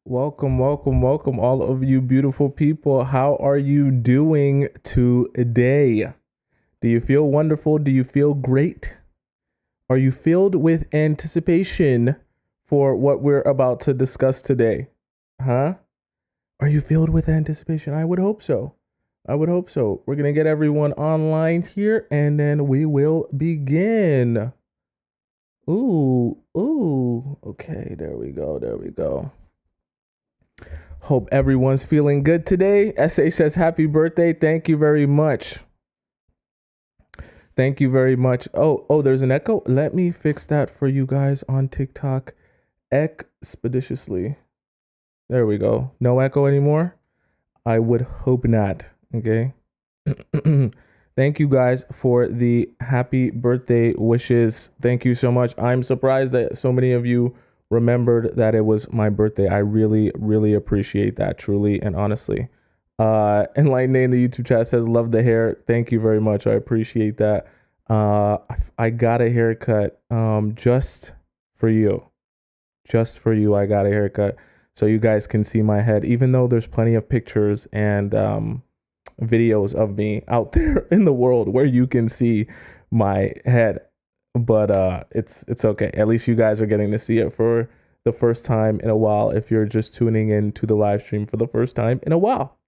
Welcome, welcome, welcome, all of you beautiful people. How are you doing today? Do you feel wonderful? Do you feel great? Are you filled with anticipation for what we're about to discuss today? Huh? Are you filled with anticipation? I would hope so. I would hope so. We're going to get everyone online here and then we will begin. Ooh. Okay, there we go. There we go. Hope everyone's feeling good today. SA says happy birthday. Thank you very much. Thank you very much. Oh, there's an echo. Let me fix that for you guys on TikTok expeditiously. There we go. No echo anymore. I would hope not. Okay. Thank you guys for the happy birthday wishes. Thank you so much. I'm surprised that so many of you remembered that it was my birthday. I really appreciate that, truly and honestly. Enlightened in the YouTube chat says, love the hair. Thank you very much. I appreciate that. I got a haircut just for you. Just for you, I got a haircut. So you guys can see my head, even though there's plenty of pictures and videos of me out there in the world where you can see my head. But it's okay. At least you guys are getting to see it for the first time in a while if you're just tuning in to the live stream for the first time in a while.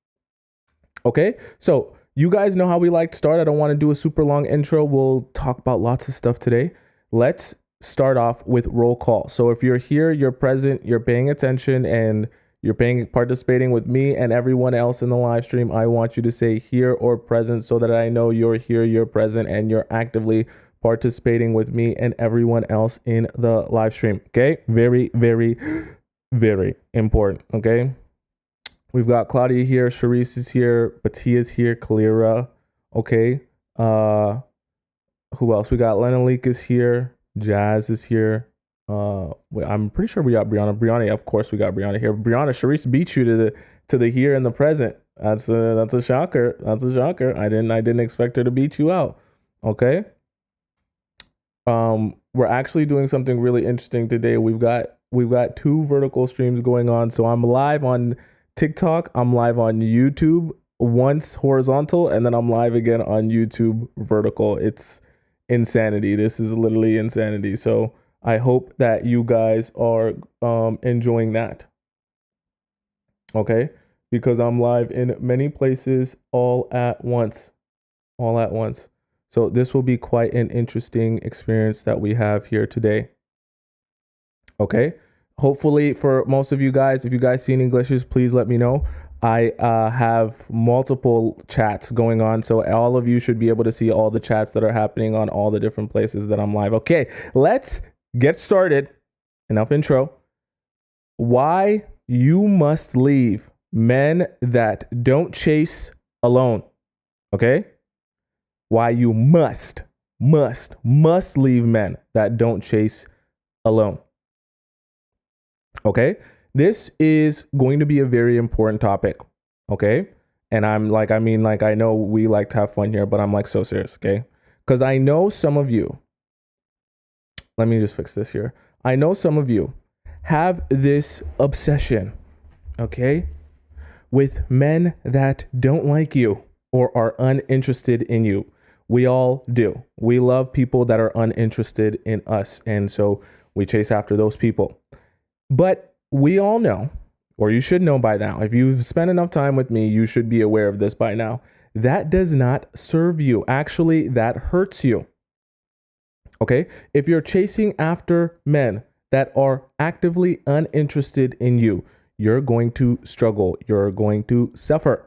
Okay, so you guys know how we like to start. I don't want to do a super long intro. We'll talk about lots of stuff today. Let's start off with roll call. So if you're here, you're present, you're paying attention, and you're participating with me and everyone else in the live stream, I want you to say here or present so that I know you're here, you're present, and you're actively participating with me and everyone else in the live stream. Okay, very important. Okay, we've got Claudia here, Sharice is here, Batia's here, Kalira. Okay, who else? We got Lenalik is here, Jazz is here. I'm pretty sure we got Brianna. Brianna, of course, we got Brianna here. Brianna, Sharice beat you to the here and the present. That's a shocker. That's a shocker. I didn't expect her to beat you out. Okay. We're actually doing something really interesting today. We've got two vertical streams going on. So I'm live on TikTok. I'm live on YouTube once horizontal, and then I'm live again on YouTube vertical. It's insanity. This is literally insanity. So I hope that you guys are enjoying that. Okay? Because I'm live in many places all at once. All at once. So this will be quite an interesting experience that we have here today. Okay? Hopefully for most of you guys, if you guys see any glitches, please let me know. I have multiple chats going on, so all of you should be able to see all the chats that are happening on all the different places that I'm live. Okay, let's get started. Enough intro. Why you must leave men that don't chase alone. Okay? Why you must leave men that don't chase alone. Okay? This is going to be a very important topic. Okay? And I know we like to have fun here, but I'm like so serious, okay? Because I know some of you, let me just fix this here. I know some of you have this obsession, okay, with men that don't like you or are uninterested in you. We all do. We love people that are uninterested in us. And so we chase after those people. But we all know, or you should know by now, if you've spent enough time with me, you should be aware of this by now. That does not serve you. Actually, that hurts you. Okay? If you're chasing after men that are actively uninterested in you, you're going to struggle. You're going to suffer.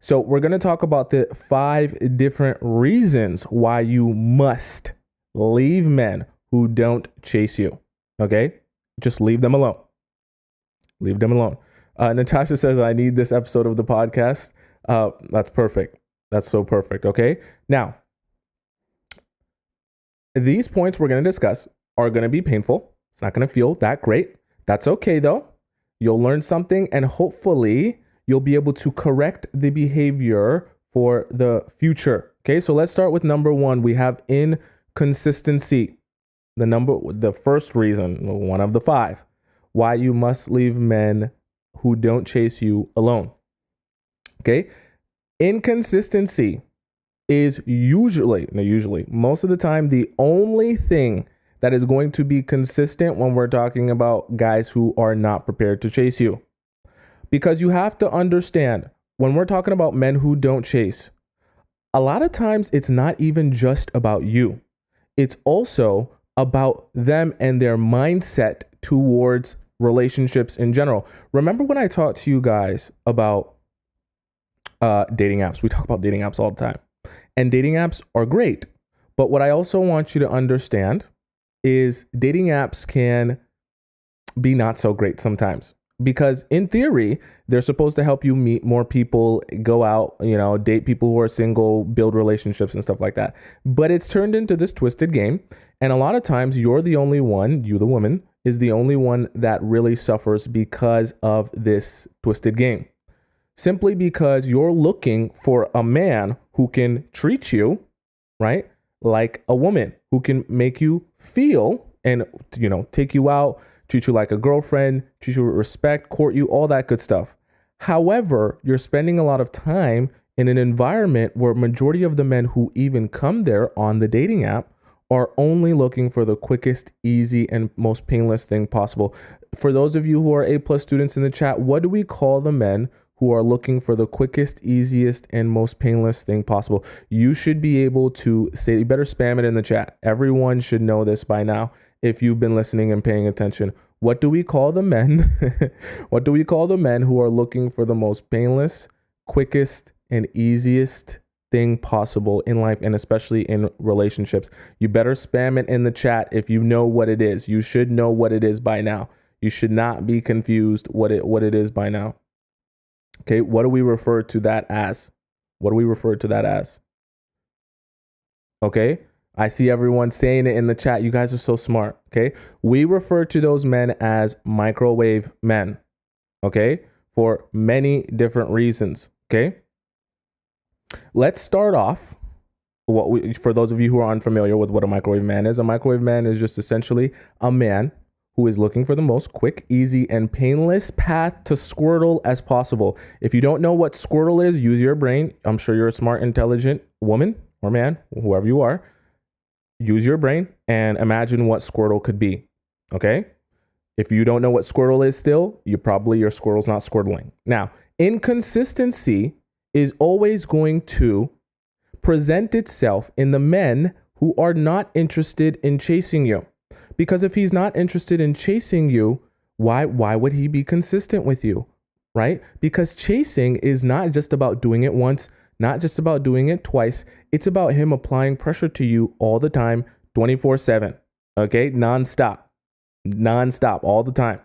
So we're going to talk about the 5 different reasons why you must leave men who don't chase you. Okay? Just leave them alone. Leave them alone. Natasha says, I need this episode of the podcast. That's perfect. That's so perfect. Okay? Now, these points we're going to discuss are going to be painful. It's not going to feel that great. That's okay, though. You'll learn something, and hopefully you'll be able to correct the behavior for the future. Okay, so let's start with number 1. We have inconsistency. The first reason, one of the 5, why you must leave men who don't chase you alone. Okay. Inconsistency is usually, most of the time, the only thing that is going to be consistent when we're talking about guys who are not prepared to chase you. Because you have to understand, when we're talking about men who don't chase, a lot of times it's not even just about you. It's also about them and their mindset towards relationships in general. Remember when I talked to you guys about dating apps? We talk about dating apps all the time. And dating apps are great. But what I also want you to understand is dating apps can be not so great sometimes. Because in theory, they're supposed to help you meet more people, go out, date people who are single, build relationships and stuff like that. But it's turned into this twisted game. And a lot of times you're the only one, you the woman, is the only one that really suffers because of this twisted game. Simply because you're looking for a man who can treat you, right, like a woman, who can make you feel and, take you out, treat you like a girlfriend, treat you with respect, court you, all that good stuff. However, you're spending a lot of time in an environment where majority of the men who even come there on the dating app are only looking for the quickest, easy, and most painless thing possible. For those of you who are A+ students in the chat, what do we call the men who are looking for the quickest, easiest, and most painless thing possible? You should be able to say, you better spam it in the chat. Everyone should know this by now if you've been listening and paying attention. What do we call the men? What do we call the men who are looking for the most painless, quickest, and easiest thing possible in life, and especially in relationships? You better spam it in the chat if you know what it is. You should know what it is by now. You should not be confused what it is by now. Okay, what do we refer to that as? What do we refer to that as? Okay, I see everyone saying it in the chat. You guys are so smart. Okay, we refer to those men as microwave men. Okay, for many different reasons. Okay, let's start off. For those of you who are unfamiliar with what a microwave man is just essentially a man who is looking for the most quick, easy, and painless path to Squirtle as possible. If you don't know what Squirtle is, use your brain. I'm sure you're a smart, intelligent woman or man, whoever you are. Use your brain and imagine what Squirtle could be, okay? If you don't know what Squirtle is still, your Squirtle's not squirtling. Now, inconsistency is always going to present itself in the men who are not interested in chasing you. Because if he's not interested in chasing you, why would he be consistent with you, right? Because chasing is not just about doing it once, not just about doing it twice. It's about him applying pressure to you all the time, 24/7, okay? Nonstop, all the time.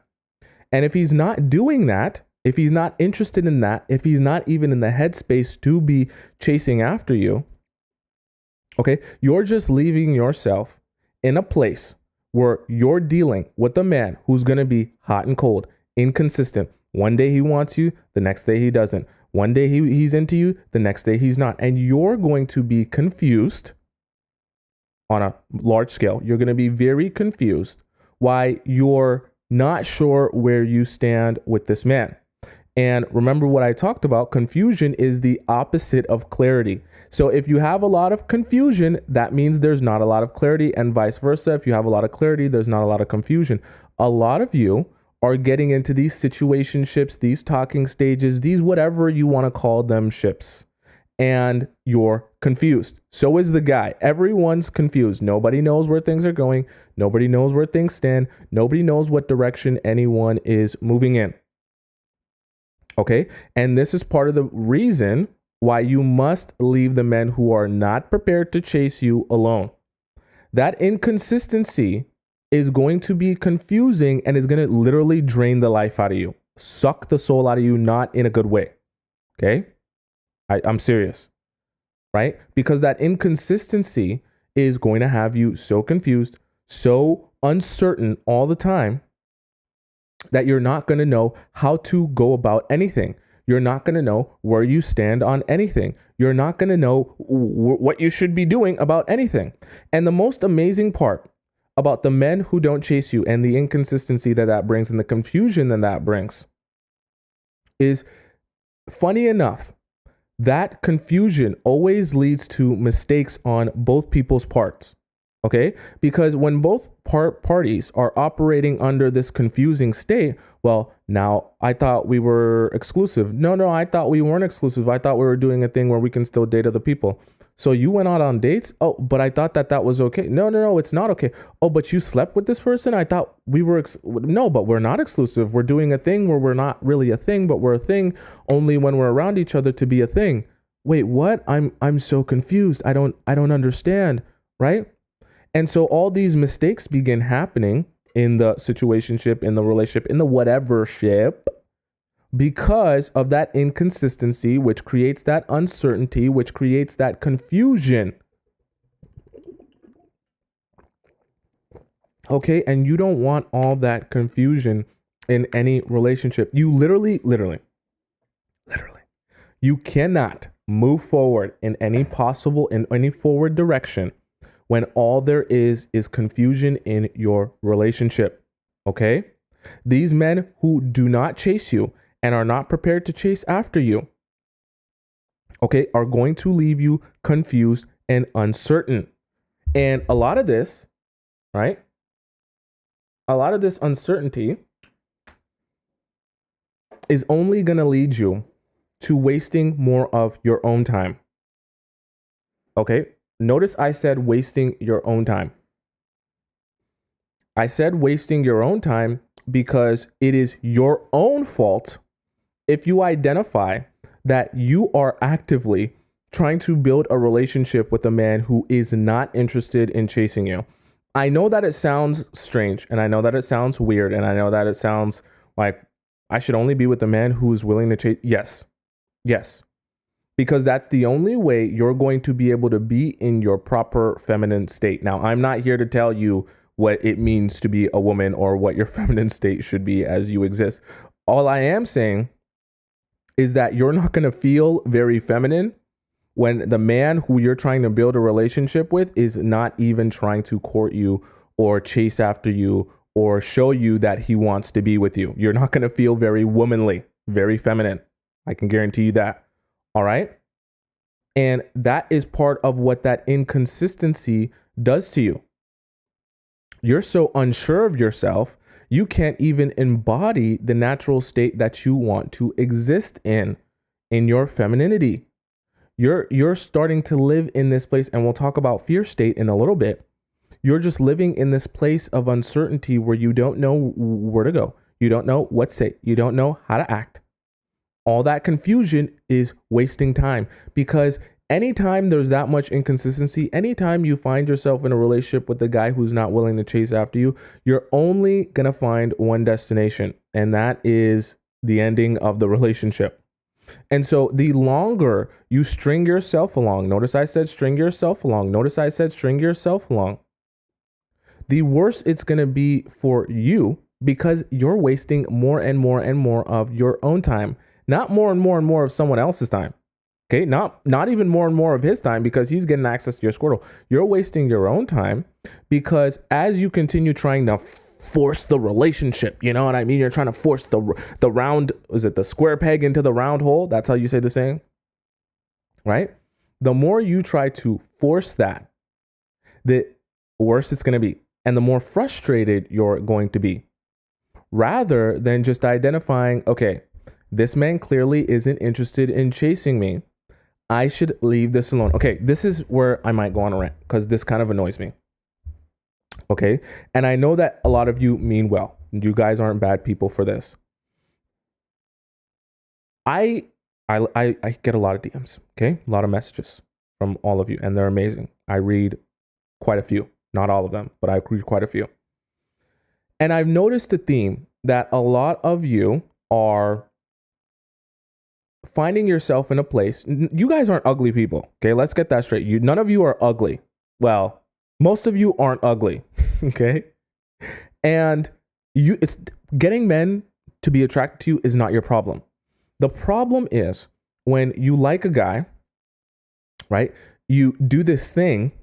And if he's not doing that, if he's not interested in that, if he's not even in the headspace to be chasing after you, okay, you're just leaving yourself in a place where you're dealing with a man who's going to be hot and cold, inconsistent. One day he wants you, the next day he doesn't. One day he's into you, the next day he's not. And you're going to be confused on a large scale. You're going to be very confused why you're not sure where you stand with this man. And remember what I talked about, confusion is the opposite of clarity. So if you have a lot of confusion, that means there's not a lot of clarity, and vice versa. If you have a lot of clarity, there's not a lot of confusion. A lot of you are getting into these situationships, these talking stages, these whatever you want to call them ships, and you're confused. So is the guy. Everyone's confused. Nobody knows where things are going. Nobody knows where things stand. Nobody knows what direction anyone is moving in. Okay, and this is part of the reason why you must leave the men who are not prepared to chase you alone. That inconsistency is going to be confusing and is going to literally drain the life out of you, suck the soul out of you, not in a good way. Okay, I'm serious, right? Because that inconsistency is going to have you so confused, so uncertain all the time, that you're not going to know how to go about anything. You're not going to know where you stand on anything. You're not going to know what you should be doing about anything. And the most amazing part about the men who don't chase you and the inconsistency that brings and the confusion that brings is, funny enough, that confusion always leads to mistakes on both people's parts. Okay? Because when both parties are operating under this confusing state, well, now I thought we were exclusive. No, I thought we weren't exclusive. I thought we were doing a thing where we can still date other people. So you went out on dates? Oh, but I thought that was okay. No, it's not okay. Oh, but you slept with this person? I thought we were, no, but we're not exclusive. We're doing a thing where we're not really a thing, but we're a thing only when we're around each other to be a thing. Wait, what? I'm so confused. I don't understand, right? And so all these mistakes begin happening in the situationship, in the relationship, in the whatever ship, because of that inconsistency, which creates that uncertainty, which creates that confusion. Okay, and you don't want all that confusion in any relationship. You literally, you cannot move forward in any forward direction when all there is confusion in your relationship. Okay? These men who do not chase you and are not prepared to chase after you, okay, are going to leave you confused and uncertain. And a lot of this, right? A lot of this uncertainty is only going to lead you to wasting more of your own time. Okay? Notice I said wasting your own time. I said wasting your own time because it is your own fault if you identify that you are actively trying to build a relationship with a man who is not interested in chasing you. I know that it sounds strange, and I know that it sounds weird, and I know that it sounds like I should only be with a man who is willing to chase. Yes. Because that's the only way you're going to be able to be in your proper feminine state. Now, I'm not here to tell you what it means to be a woman or what your feminine state should be as you exist. All I am saying is that you're not going to feel very feminine when the man who you're trying to build a relationship with is not even trying to court you or chase after you or show you that he wants to be with you. You're not going to feel very womanly, very feminine. I can guarantee you that. All right. And that is part of what that inconsistency does to you. You're so unsure of yourself, you can't even embody the natural state that you want to exist in your femininity. You're starting to live in this place, and we'll talk about fear state in a little bit. You're just living in this place of uncertainty where you don't know where to go. You don't know what to say. You don't know how to act. All that confusion is wasting time, because anytime there's that much inconsistency, anytime you find yourself in a relationship with a guy who's not willing to chase after you, you're only going to find one destination, and that is the ending of the relationship. And so the longer you string yourself along, notice I said string yourself along, the worse it's going to be for you, because you're wasting more and more and more of your own time, not more and more and more of someone else's time. Okay, not even more and more of his time because he's getting access to your Squirtle. You're wasting your own time because as you continue trying to force the relationship, you know what I mean? You're trying to force the round, is it the square peg into the round hole? That's how you say the saying, right? The more you try to force that, the worse it's going to be. And the more frustrated you're going to be, rather than just identifying, okay, this man clearly isn't interested in chasing me. I should leave this alone. Okay, this is where I might go on a rant because this kind of annoys me. Okay, and I know that a lot of you mean well. You guys aren't bad people for this. I get a lot of DMs, okay? A lot of messages from all of you, and they're amazing. I read quite a few, not all of them, but I read quite a few. And I've noticed a theme that a lot of you are finding yourself in a place. You guys aren't ugly people, okay? Let's get that straight. None of you are ugly. Well, most of you aren't ugly, okay? And it's getting men to be attracted to you is not your problem. The problem is when you like a guy, right? You do this thing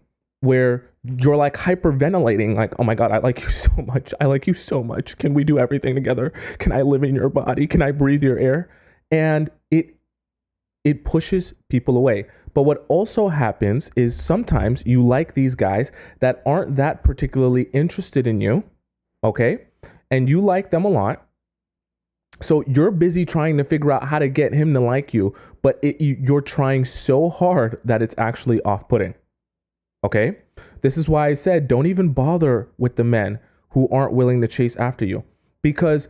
where you're like hyperventilating, like, oh my God, I like you so much. I like you so much. Can we do everything together? Can I live in your body? Can I breathe your air? And it pushes people away. But what also happens is sometimes you like these guys that aren't that particularly interested in you, okay? And you like them a lot. So you're busy trying to figure out how to get him to like you, but you're trying so hard that it's actually off-putting, okay? This is why I said don't even bother with the men who aren't willing to chase after you. Because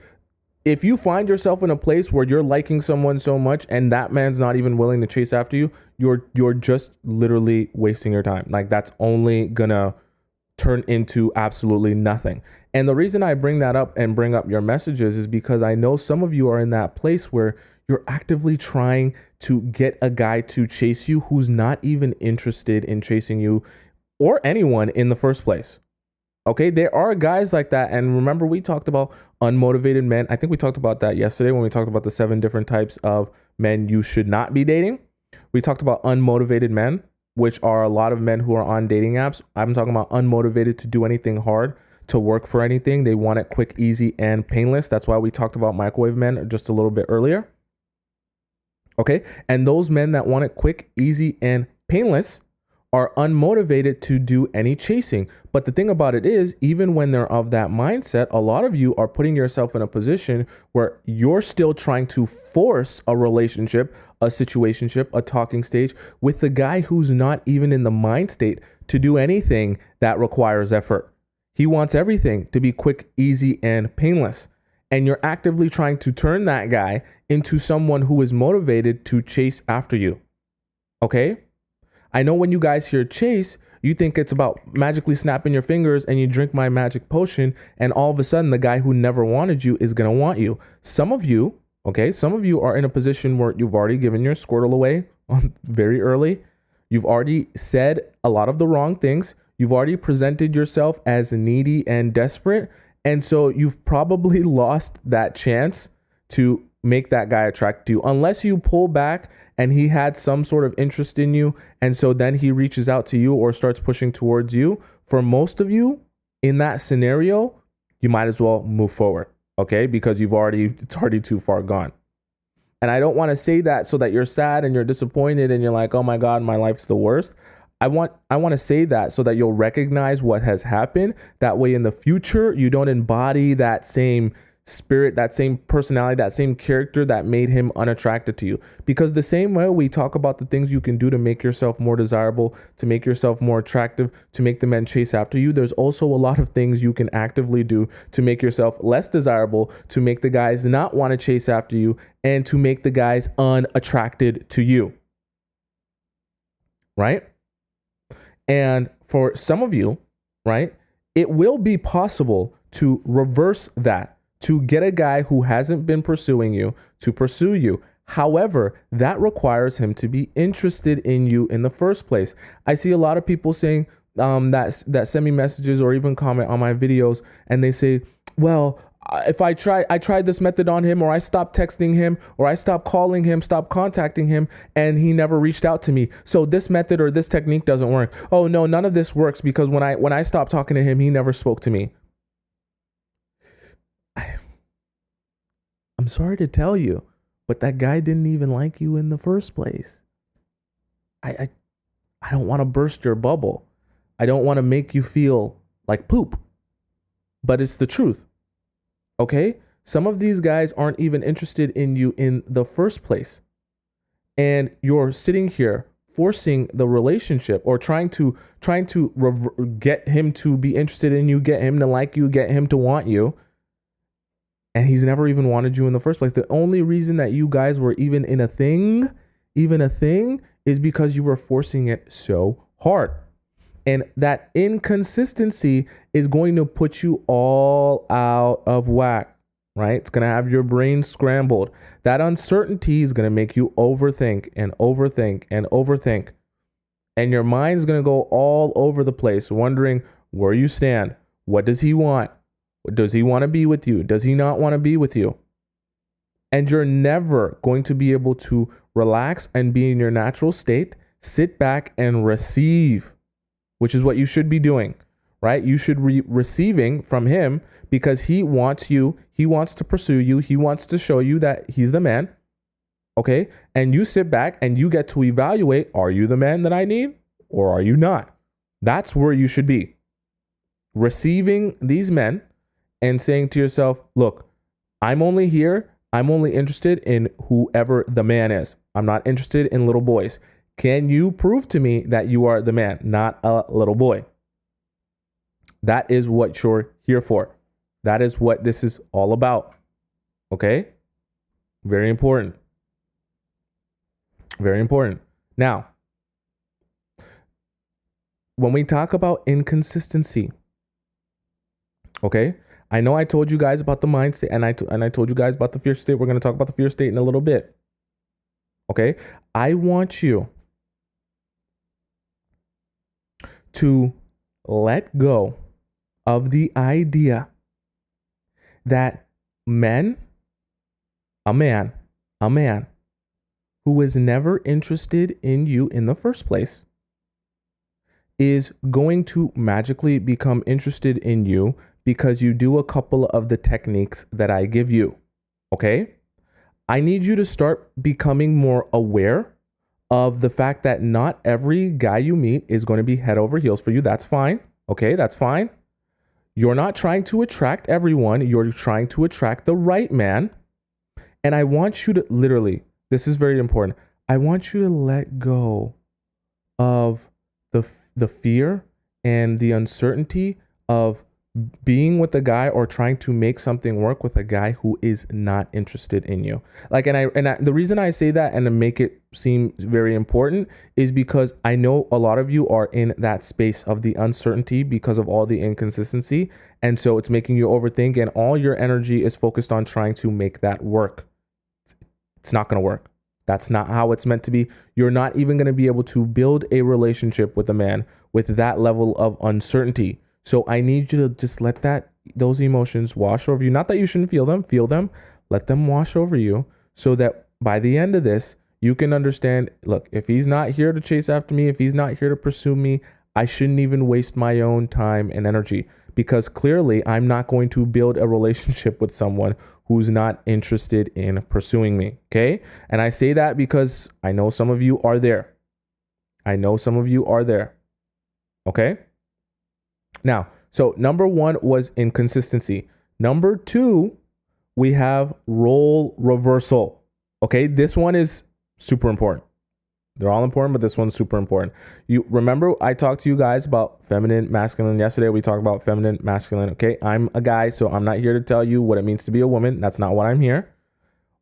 if you find yourself in a place where you're liking someone so much and that man's not even willing to chase after you, you're just literally wasting your time. Like, that's only gonna turn into absolutely nothing. And the reason I bring that up and bring up your messages is because I know some of you are in that place where you're actively trying to get a guy to chase you who's not even interested in chasing you or anyone in the first place. Okay, there are guys like that. And remember, we talked about unmotivated men. I think we talked about that yesterday when we talked about the 7 different types of men you should not be dating. We talked about unmotivated men, which are a lot of men who are on dating apps. I'm talking about unmotivated to do anything hard, to work for anything. They want it quick, easy, and painless. That's why we talked about microwave men just a little bit earlier. Okay, and those men that want it quick, easy, and painless are unmotivated to do any chasing. But the thing about it is, even when they're of that mindset, a lot of you are putting yourself in a position where you're still trying to force a relationship, a situationship, a talking stage with the guy who's not even in the mind state to do anything that requires effort. He wants everything to be quick, easy, and painless. And you're actively trying to turn that guy into someone who is motivated to chase after you. Okay? I know when you guys hear chase, you think it's about magically snapping your fingers and you drink my magic potion and all of a sudden the guy who never wanted you is going to want you. Some of you are in a position where you've already given your Squirtle away very early. You've already said a lot of the wrong things. You've already presented yourself as needy and desperate. And so you've probably lost that chance to make that guy attract you unless you pull back and he had some sort of interest in you. And so then he reaches out to you or starts pushing towards you. For most of you in that scenario, you might as well move forward. Okay. Because it's already too far gone. And I don't want to say that so that you're sad and you're disappointed and you're like, oh my God, my life's the worst. I want to say that so that you'll recognize what has happened. That way in the future, you don't embody that same spirit, that same personality, that same character that made him unattracted to you. Because the same way we talk about the things you can do to make yourself more desirable, to make yourself more attractive, to make the men chase after you, there's also a lot of things you can actively do to make yourself less desirable, to make the guys not want to chase after you, and to make the guys unattracted to you. Right? And for some of you, right, it will be possible to reverse that, to get a guy who hasn't been pursuing you to pursue you. However, that requires him to be interested in you in the first place. I see a lot of people saying that send me messages or even comment on my videos, and they say, well, if I tried this method on him, or I stopped texting him, or I stopped calling him, stopped contacting him, and he never reached out to me. So this method or this technique doesn't work. Oh no, none of this works because when I stopped talking to him, he never spoke to me. I'm sorry to tell you, but that guy didn't even like you in the first place. I don't want to burst your bubble. I don't want to make you feel like poop, but it's the truth. Okay? Some of these guys aren't even interested in you in the first place. And you're sitting here forcing the relationship or trying to get him to be interested in you, get him to like you, get him to want you. And he's never even wanted you in the first place. The only reason that you guys were even a thing, is because you were forcing it so hard. And that inconsistency is going to put you all out of whack, right? It's going to have your brain scrambled. That uncertainty is going to make you overthink and overthink and overthink. And your mind's going to go all over the place, wondering where you stand. What does he want? Does he want to be with you? Does he not want to be with you? And you're never going to be able to relax and be in your natural state, sit back and receive, which is what you should be doing, right? You should be receiving from him because he wants you. He wants to pursue you. He wants to show you that he's the man. Okay. And you sit back and you get to evaluate, are you the man that I need or are you not? That's where you should be. Receiving these men and saying to yourself, look, I'm only interested in whoever the man is. I'm not interested in little boys. Can you prove to me that you are the man, not a little boy? That is what you're here for. That is what this is all about. Okay? Very important. Very important. Now, when we talk about inconsistency, okay? I know I told you guys about the mind state and I told you guys about the fear state. We're going to talk about the fear state in a little bit. Okay? I want you to let go of the idea that a man who is never interested in you in the first place is going to magically become interested in you because you do a couple of the techniques that I give you. Okay? I need you to start becoming more aware of the fact that not every guy you meet is going to be head over heels for you. That's fine. Okay, that's fine. You're not trying to attract everyone. You're trying to attract the right man. And I want you to literally, this is very important. I want you to let go of the fear and the uncertainty of being with a guy or trying to make something work with a guy who is not interested in you. Like, the reason I say that and to make it seem very important is because I know a lot of you are in that space of the uncertainty because of all the inconsistency. And so it's making you overthink and all your energy is focused on trying to make that work. It's not going to work. That's not how it's meant to be. You're not even going to be able to build a relationship with a man with that level of uncertainty. So I need you to just let those emotions wash over you. Not that you shouldn't feel them, let them wash over you so that by the end of this, you can understand, look, if he's not here to chase after me, if he's not here to pursue me, I shouldn't even waste my own time and energy because clearly I'm not going to build a relationship with someone who's not interested in pursuing me. Okay. And I say that because I know some of you are there. Okay. Now, so number one was inconsistency. Number two, we have role reversal. Okay, this one is super important. They're all important, but this one's super important. You remember I talked to you guys about feminine, masculine. Yesterday, we talked about feminine, masculine. Okay, I'm a guy, so I'm not here to tell you what it means to be a woman. That's not what I'm here.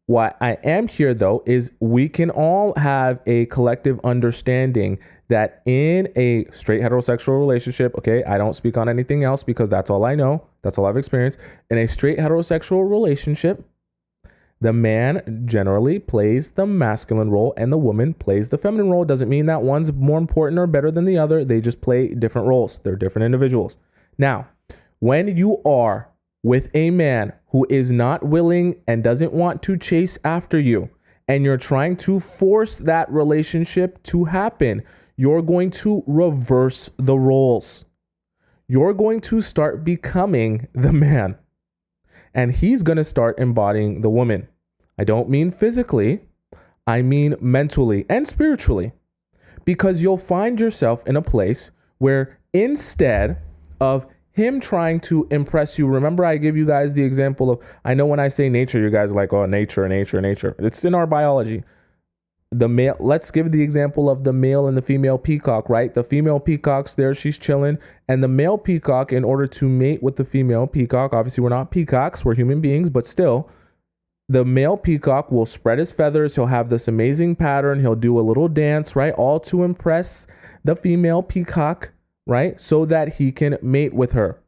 What I am here, though, is we can all have a collective understanding that in a straight heterosexual relationship, okay, I don't speak on anything else because that's all I know. That's all I've experienced. In a straight heterosexual relationship, the man generally plays the masculine role and the woman plays the feminine role. Doesn't mean that one's more important or better than the other. They just play different roles. They're different individuals. Now, when you are with a man who is not willing and doesn't want to chase after you, and you're trying to force that relationship to happen, you're going to reverse the roles. You're going to start becoming the man, and he's going to start embodying the woman. I don't mean physically, I mean mentally and spiritually, because you'll find yourself in a place where instead of him trying to impress you. Remember, I give you guys the example of, I know when I say nature, you guys are like, oh, nature. It's in our biology. The male, let's give the example of the male and the female peacock, right? The female peacock's there, she's chilling. And the male peacock, in order to mate with the female peacock, obviously we're not peacocks, we're human beings, but still, the male peacock will spread his feathers. He'll have this amazing pattern. He'll do a little dance, right? All to impress the female peacock, right? So that he can mate with her.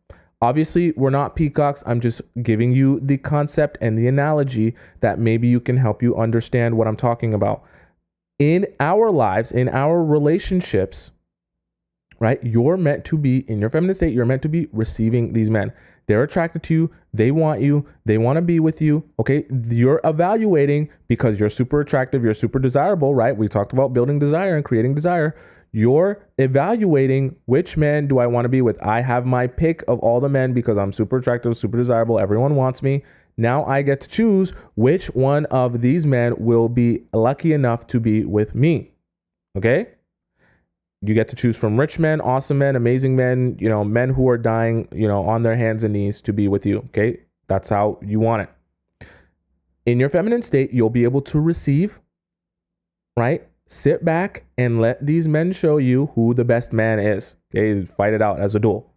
Obviously, we're not peacocks. I'm just giving you the concept and the analogy that maybe you can help you understand what I'm talking about. In our lives, in our relationships, right? You're meant to be, in your feminine state, you're meant to be receiving these men. They're attracted to you. They want you. They want to be with you. Okay. You're evaluating because you're super attractive. You're super desirable, right? We talked about building desire and creating desire. You're evaluating which man do I want to be with. I have my pick of all the men because I'm super attractive, super desirable. Everyone wants me. Now I get to choose which one of these men will be lucky enough to be with me. Okay? You get to choose from rich men, awesome men, amazing men, men who are dying, on their hands and knees to be with you. Okay? That's how you want it. In your feminine state, you'll be able to receive, right? Sit back and let these men show you who the best man is. Okay? Fight it out as a duel.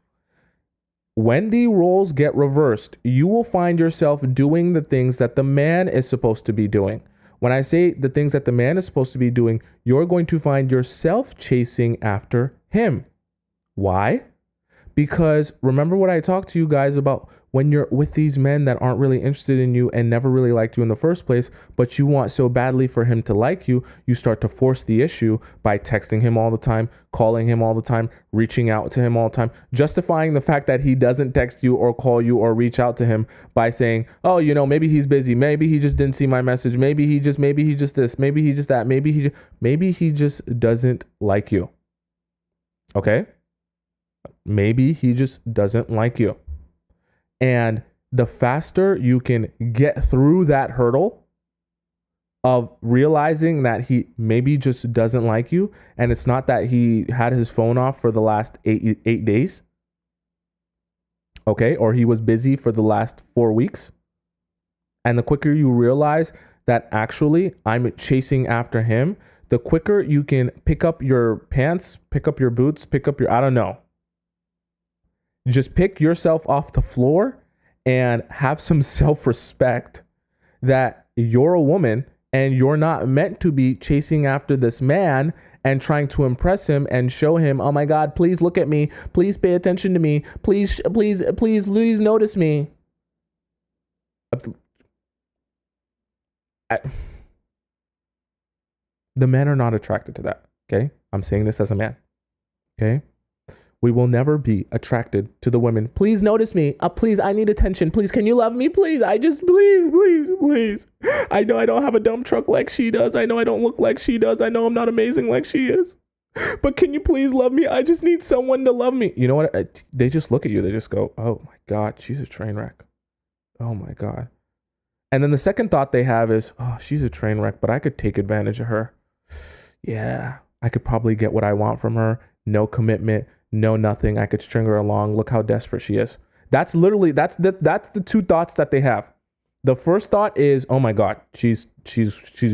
When the roles get reversed, you will find yourself doing the things that the man is supposed to be doing. When I say the things that the man is supposed to be doing, you're going to find yourself chasing after him. Why? Because remember what I talked to you guys about when you're with these men that aren't really interested in you and never really liked you in the first place, but you want so badly for him to like you, you start to force the issue by texting him all the time, calling him all the time, reaching out to him all the time, justifying the fact that he doesn't text you or call you or reach out to him by saying, oh, maybe he's busy. Maybe he just didn't see my message. Maybe he just this, maybe he just that, maybe he just doesn't like you. Okay? Maybe he just doesn't like you. And the faster you can get through that hurdle of realizing that he maybe just doesn't like you, and it's not that he had his phone off for the last eight days, okay, or he was busy for the last 4 weeks, and the quicker you realize that actually I'm chasing after him, the quicker you can pick up your pants, pick up your boots, pick up your, I don't know. Just pick yourself off the floor and have some self-respect that you're a woman and you're not meant to be chasing after this man and trying to impress him and show him, oh my God, please look at me. Please pay attention to me. Please notice me. The men are not attracted to that. Okay. I'm saying this as a man. Okay. We will never be attracted to the women. Please notice me. Please, I need attention. Please, can you love me? Please, please. I know I don't have a dump truck like she does. I know I don't look like she does. I know I'm not amazing like she is. But can you please love me? I just need someone to love me. You know what? They just look at you. They just go, oh my God, she's a train wreck. Oh my God. And then the second thought they have is, oh, she's a train wreck, but I could take advantage of her. Yeah, I could probably get what I want from her. No commitment. No, nothing. I could string her along. Look how desperate she is. That's the two thoughts that they have. The first thought is, oh my God, she's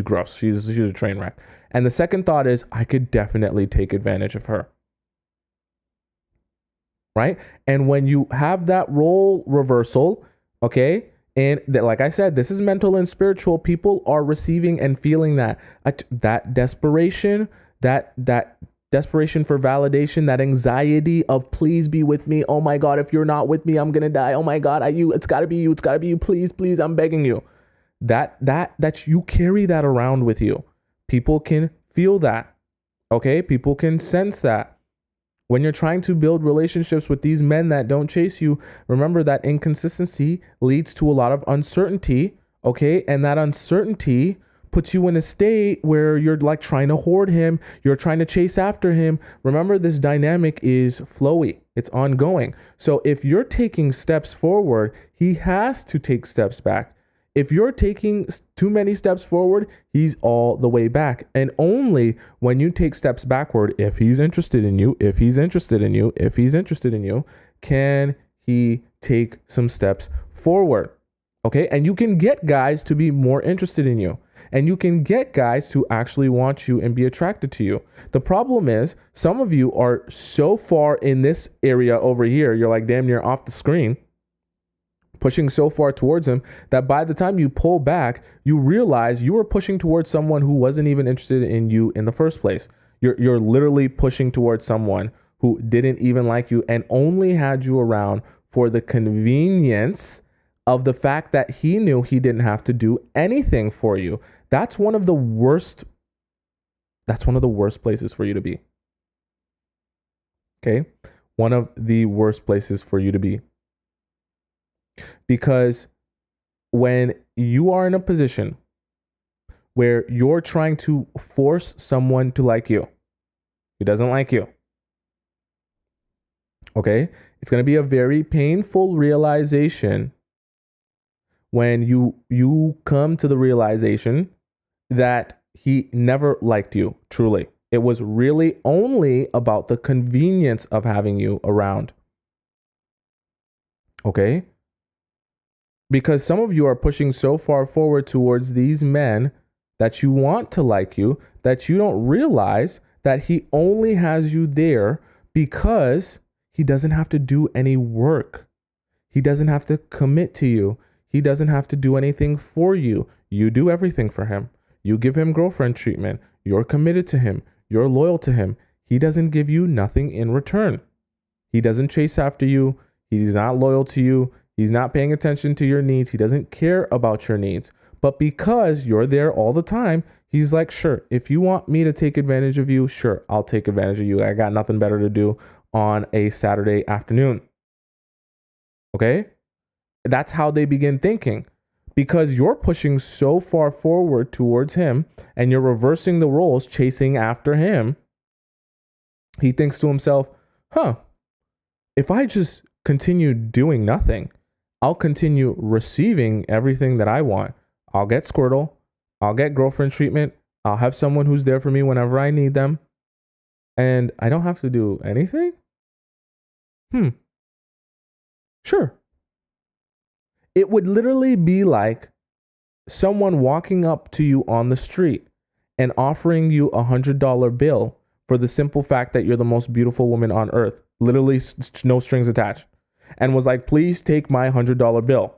gross. She's a train wreck. And the second thought is, I could definitely take advantage of her. Right? And when you have that role reversal, okay, and like I said, this is mental and spiritual. People are receiving and feeling that desperation, that desperation for validation, that anxiety of please be with me. Oh my God, if you're not with me, I'm gonna die. Oh my God, it's gotta be you. It's gotta be you. Please, I'm begging you. That you carry that around with you. People can feel that. Okay, people can sense that. When you're trying to build relationships with these men that don't chase you, remember that inconsistency leads to a lot of uncertainty. Okay, and that uncertainty puts you in a state where you're like trying to hoard him. You're trying to chase after him. Remember, this dynamic is flowy. It's ongoing. So if you're taking steps forward, he has to take steps back. If you're taking too many steps forward, he's all the way back. And only when you take steps backward, if he's interested in you, can he take some steps forward. Okay. And you can get guys to be more interested in you. And you can get guys to actually want you and be attracted to you. The problem is some of you are so far in this area over here, you're like damn near off the screen, pushing so far towards him that by the time you pull back, you realize you were pushing towards someone who wasn't even interested in you in the first place. You're literally pushing towards someone who didn't even like you and only had you around for the convenience of the fact that he knew he didn't have to do anything for you. That's one of the worst places for you to be. Okay? One of the worst places for you to be. Because when you are in a position where you're trying to force someone to like you, he doesn't like you. Okay? It's going to be a very painful realization when you come to the realization that he never liked you truly. It was really only about the convenience of having you around. Okay? Because some of you are pushing so far forward towards these men that you want to like you that you don't realize that he only has you there because he doesn't have to do any work. He doesn't have to commit to you. He doesn't have to do anything for you. You do everything for him. You give him girlfriend treatment. You're committed to him. You're loyal to him. He doesn't give you nothing in return. He doesn't chase after you. He's not loyal to you. He's not paying attention to your needs. He doesn't care about your needs. But because you're there all the time, he's like, sure, if you want me to take advantage of you, sure, I'll take advantage of you. I got nothing better to do on a Saturday afternoon. Okay? That's how they begin thinking. Because you're pushing so far forward towards him and you're reversing the roles, chasing after him, he thinks to himself, if I just continue doing nothing, I'll continue receiving everything that I want. I'll get Squirtle. I'll get girlfriend treatment. I'll have someone who's there for me whenever I need them. And I don't have to do anything? Sure. It would literally be like someone walking up to you on the street and offering you $100 bill for the simple fact that you're the most beautiful woman on earth. Literally no strings attached. And was like, please take my $100 bill.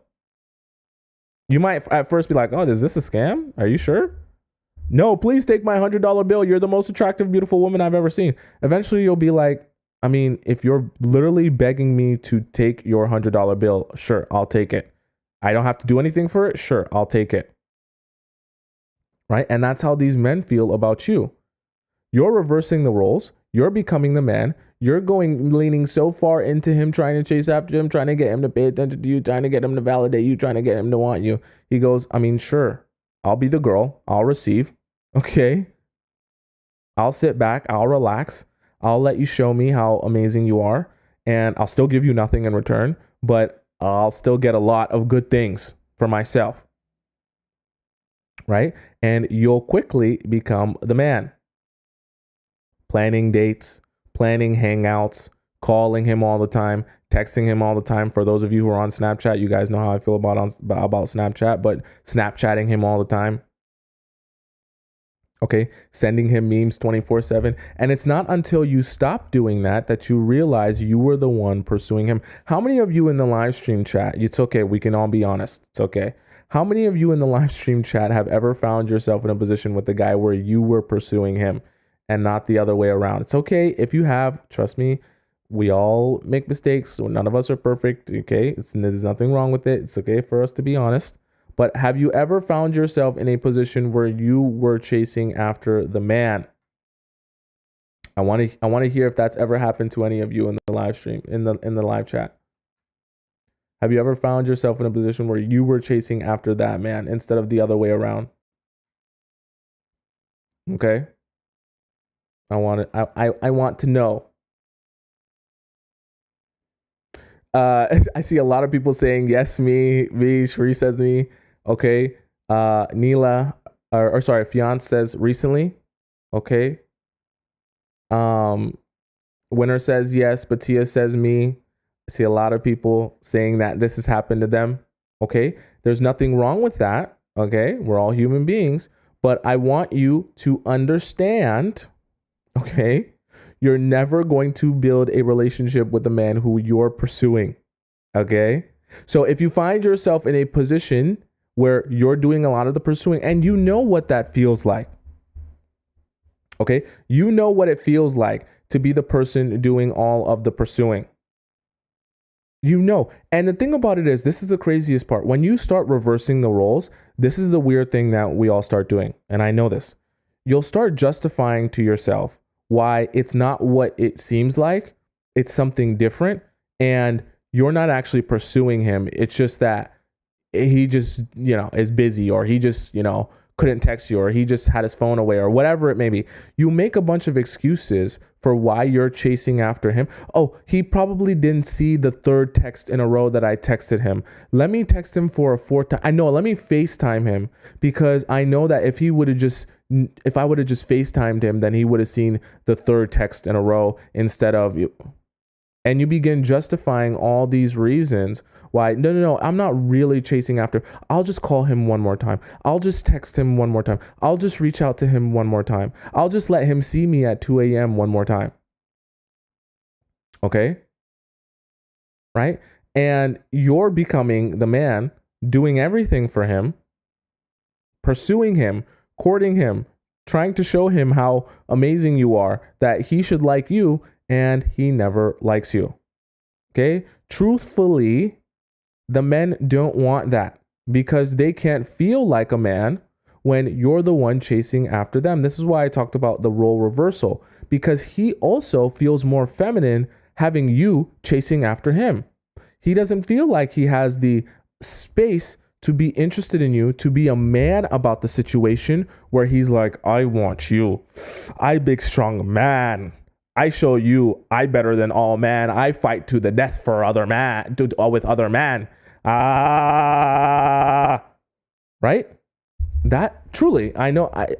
You might at first be like, oh, is this a scam? Are you sure? No, please take my $100 bill. You're the most attractive, beautiful woman I've ever seen. Eventually you'll be like, I mean, if you're literally begging me to take your $100 bill, sure, I'll take it. I don't have to do anything for it. Sure, I'll take it. Right? And that's how these men feel about you. You're reversing the roles. You're becoming the man. You're leaning so far into him, trying to chase after him, trying to get him to pay attention to you, trying to get him to validate you, trying to get him to want you. He goes, I mean, sure, I'll be the girl. I'll receive. Okay. I'll sit back. I'll relax. I'll let you show me how amazing you are. And I'll still give you nothing in return, but I'll still get a lot of good things for myself. Right? And you'll quickly become the man. Planning dates, planning hangouts, calling him all the time, texting him all the time. For those of you who are on Snapchat, you guys know how I feel about Snapchat, but Snapchatting him all the time. Okay, sending him memes 24/7. And it's not until you stop doing that that you realize you were the one pursuing him. How many of you in the live stream chat, it's okay, we can all be honest, it's okay. How many of you in the live stream chat have ever found yourself in a position with the guy where you were pursuing him and not the other way around? It's okay if you have, trust me, we all make mistakes. So none of us are perfect, okay? There's nothing wrong with it. It's okay for us to be honest. But have you ever found yourself in a position where you were chasing after the man? I want to hear if that's ever happened to any of you in the live stream, in the live chat. Have you ever found yourself in a position where you were chasing after that man instead of the other way around? Okay. I want to know. I see a lot of people saying yes, me, Sheree says me. Okay. Neela, or sorry, Fiance says recently. Okay. Winner says yes, but Tia says me. I see a lot of people saying that this has happened to them. Okay. There's nothing wrong with that. Okay. We're all human beings, but I want you to understand, okay, you're never going to build a relationship with the man who you're pursuing. Okay. So if you find yourself in a position where you're doing a lot of the pursuing and you know what that feels like. Okay. You know what it feels like to be the person doing all of the pursuing. You know. And the thing about it is, this is the craziest part. When you start reversing the roles, this is the weird thing that we all start doing. And I know this. You'll start justifying to yourself why it's not what it seems like. It's something different. And you're not actually pursuing him. It's just that he just, is busy, or he just, couldn't text you, or he just had his phone away, or whatever it may be. You make a bunch of excuses for why you're chasing after him. Oh, he probably didn't see the third text in a row that I texted him. Let me text him for a fourth time. I know, let me FaceTime him, because I know that if I would have just FaceTimed him, then he would have seen the third text in a row instead of you. And you begin justifying all these reasons why, no, I'm not really chasing after. I'll just call him one more time. I'll just text him one more time. I'll just reach out to him one more time. I'll just let him see me at 2 a.m. one more time. Okay? Right? And you're becoming the man, doing everything for him, pursuing him, courting him, trying to show him how amazing you are, that he should like you, and he never likes you. Okay? Truthfully, the men don't want that, because they can't feel like a man when you're the one chasing after them. This is why I talked about the role reversal, because he also feels more feminine having you chasing after him. He doesn't feel like he has the space to be interested in you, to be a man about the situation where he's like, I want you. I big strong man. I show you I better than all man. I fight to the death for other man, with other man. Right? That truly,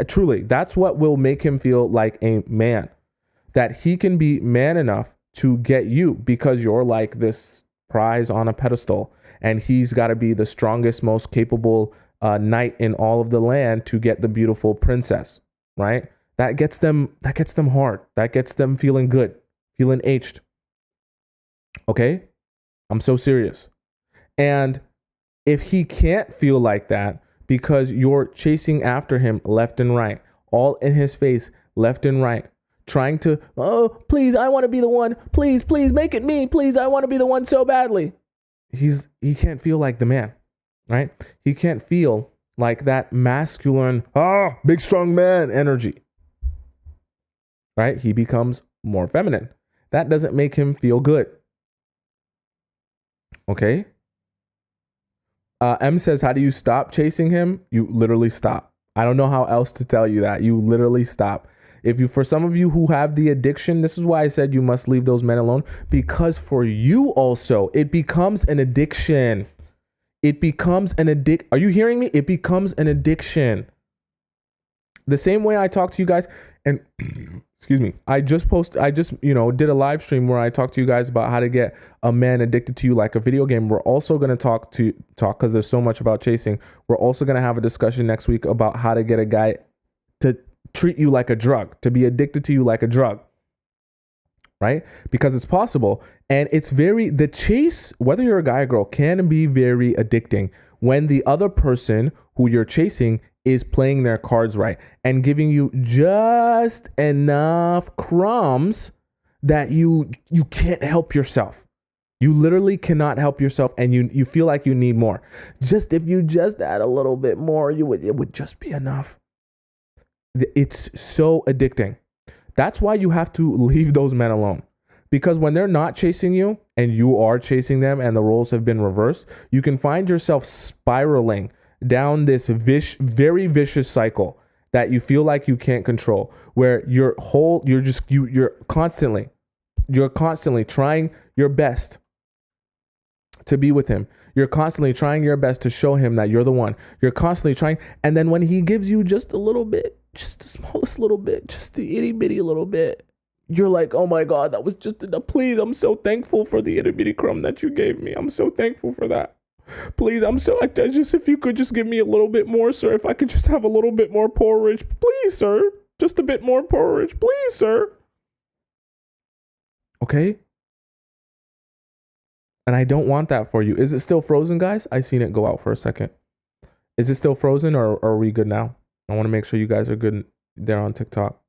truly, that's what will make him feel like a man. That he can be man enough to get you, because you're like this prize on a pedestal, and he's got to be the strongest, most capable knight in all of the land to get the beautiful princess, right? That gets them hard. That gets them feeling good, feeling aged. Okay? I'm so serious. And if he can't feel like that because you're chasing after him left and right, all in his face, left and right, trying to, oh, please, I want to be the one. Please, make it me. Please, I want to be the one so badly. He can't feel like the man, right? He can't feel like that masculine, big strong man energy. Right? He becomes more feminine. That doesn't make him feel good. Okay? M says, how do you stop chasing him? You literally stop. I don't know how else to tell you that. You literally stop. For some of you who have the addiction, this is why I said you must leave those men alone, because for you also, it becomes an addiction. It becomes an addiction. Are you hearing me? It becomes an addiction. The same way I talk to you guys, and excuse me, I just did a live stream where I talked to you guys about how to get a man addicted to you like a video game. We're also going to talk because there's so much about chasing. We're also going to have a discussion next week about how to get a guy to treat you like a drug, to be addicted to you like a drug, right? Because it's possible. And the chase, whether you're a guy or girl, can be very addicting when the other person who you're chasing is playing their cards right and giving you just enough crumbs that you can't help yourself. You literally cannot help yourself, and you feel like you need more. If you just add a little bit more, it would just be enough. It's so addicting. That's why you have to leave those men alone. Because when they're not chasing you and you are chasing them and the roles have been reversed, you can find yourself spiraling down this very vicious cycle that you feel like you can't control, where you're constantly trying your best to be with him. You're constantly trying your best to show him that you're the one. You're constantly trying. And then when he gives you just a little bit, just the smallest little bit, just the itty bitty little bit, you're like, oh my God, that was just enough. Please, I'm so thankful for the itty bitty crumb that you gave me. I'm so thankful for that. Please, if you could just give me a little bit more, sir. If I could just have a little bit more porridge, please, sir. Just a bit more porridge, please, sir. Okay? And I don't want that for you. Is it still frozen, guys? I seen it go out for a second. Is it still frozen, or are we good now? I want to make sure you guys are good there on TikTok.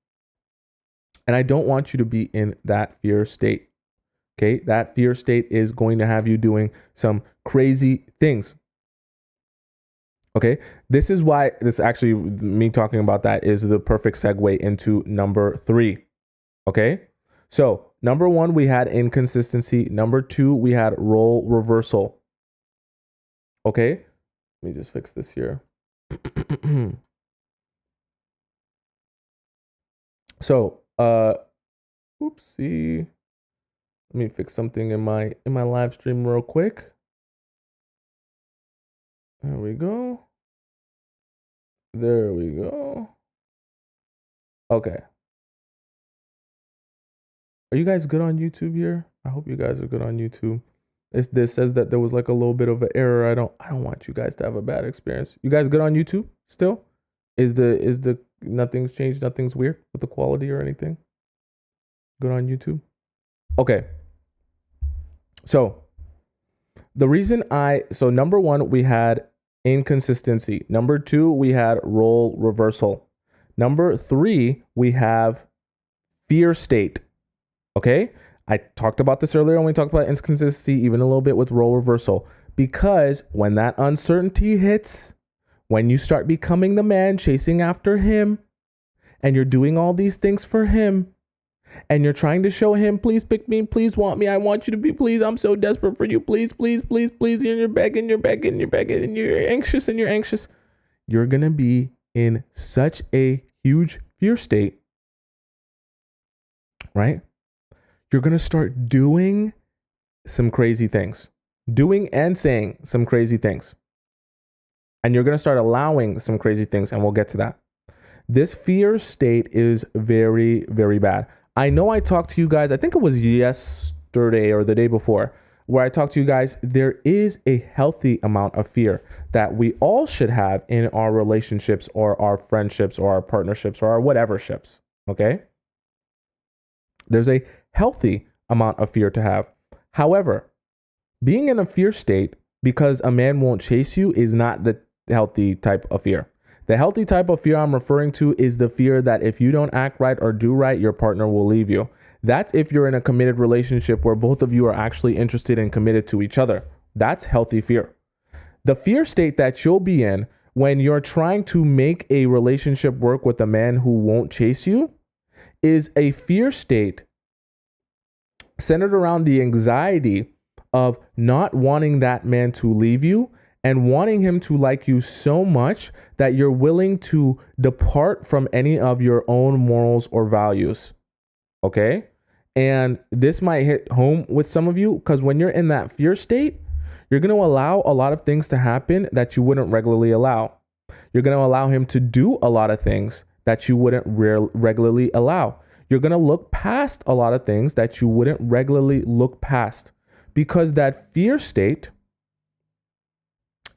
And I don't want you to be in that fear state. Okay? That fear state is going to have you doing some crazy things. Okay? This is why me talking about that is the perfect segue into number 3. Okay? So, number 1, we had inconsistency. Number 2, we had role reversal. Okay? Let me just fix this here. So, oopsie. Let me fix something in my live stream real quick. There we go. There we go. Okay. Are you guys good on YouTube here? I hope you guys are good on YouTube. This says that there was like a little bit of an error. I don't want you guys to have a bad experience. You guys good on YouTube still? Is the nothing's changed, nothing's weird with the quality or anything? Good on YouTube? Okay. So the reason so number one, we had inconsistency. Number two, we had role reversal. Number three, we have fear state. Okay. I talked about this earlier when we talked about inconsistency, even a little bit with role reversal, because when that uncertainty hits, when you start becoming the man chasing after him and you're doing all these things for him and you're trying to show him, please pick me, please want me, I want you to be, please, I'm so desperate for you, please, please, please, please, and you're begging, and you're anxious, you're going to be in such a huge fear state, right? You're going to start doing some crazy things, doing and saying some crazy things. And you're going to start allowing some crazy things, and we'll get to that. This fear state is very, very bad. I know I talked to you guys, I think it was yesterday or the day before, where I talked to you guys, there is a healthy amount of fear that we all should have in our relationships or our friendships or our partnerships or our whatever ships, okay? There's a healthy amount of fear to have. However, being in a fear state because a man won't chase you is not the healthy type of fear. The healthy type of fear I'm referring to is the fear that if you don't act right or do right, your partner will leave you. That's if you're in a committed relationship where both of you are actually interested and committed to each other. That's healthy fear. The fear state that you'll be in when you're trying to make a relationship work with a man who won't chase you is a fear state centered around the anxiety of not wanting that man to leave you and wanting him to like you so much that you're willing to depart from any of your own morals or values. Okay? And this might hit home with some of you because when you're in that fear state, you're going to allow a lot of things to happen that you wouldn't regularly allow. You're going to allow him to do a lot of things that you wouldn't regularly allow. You're going to look past a lot of things that you wouldn't regularly look past because that fear state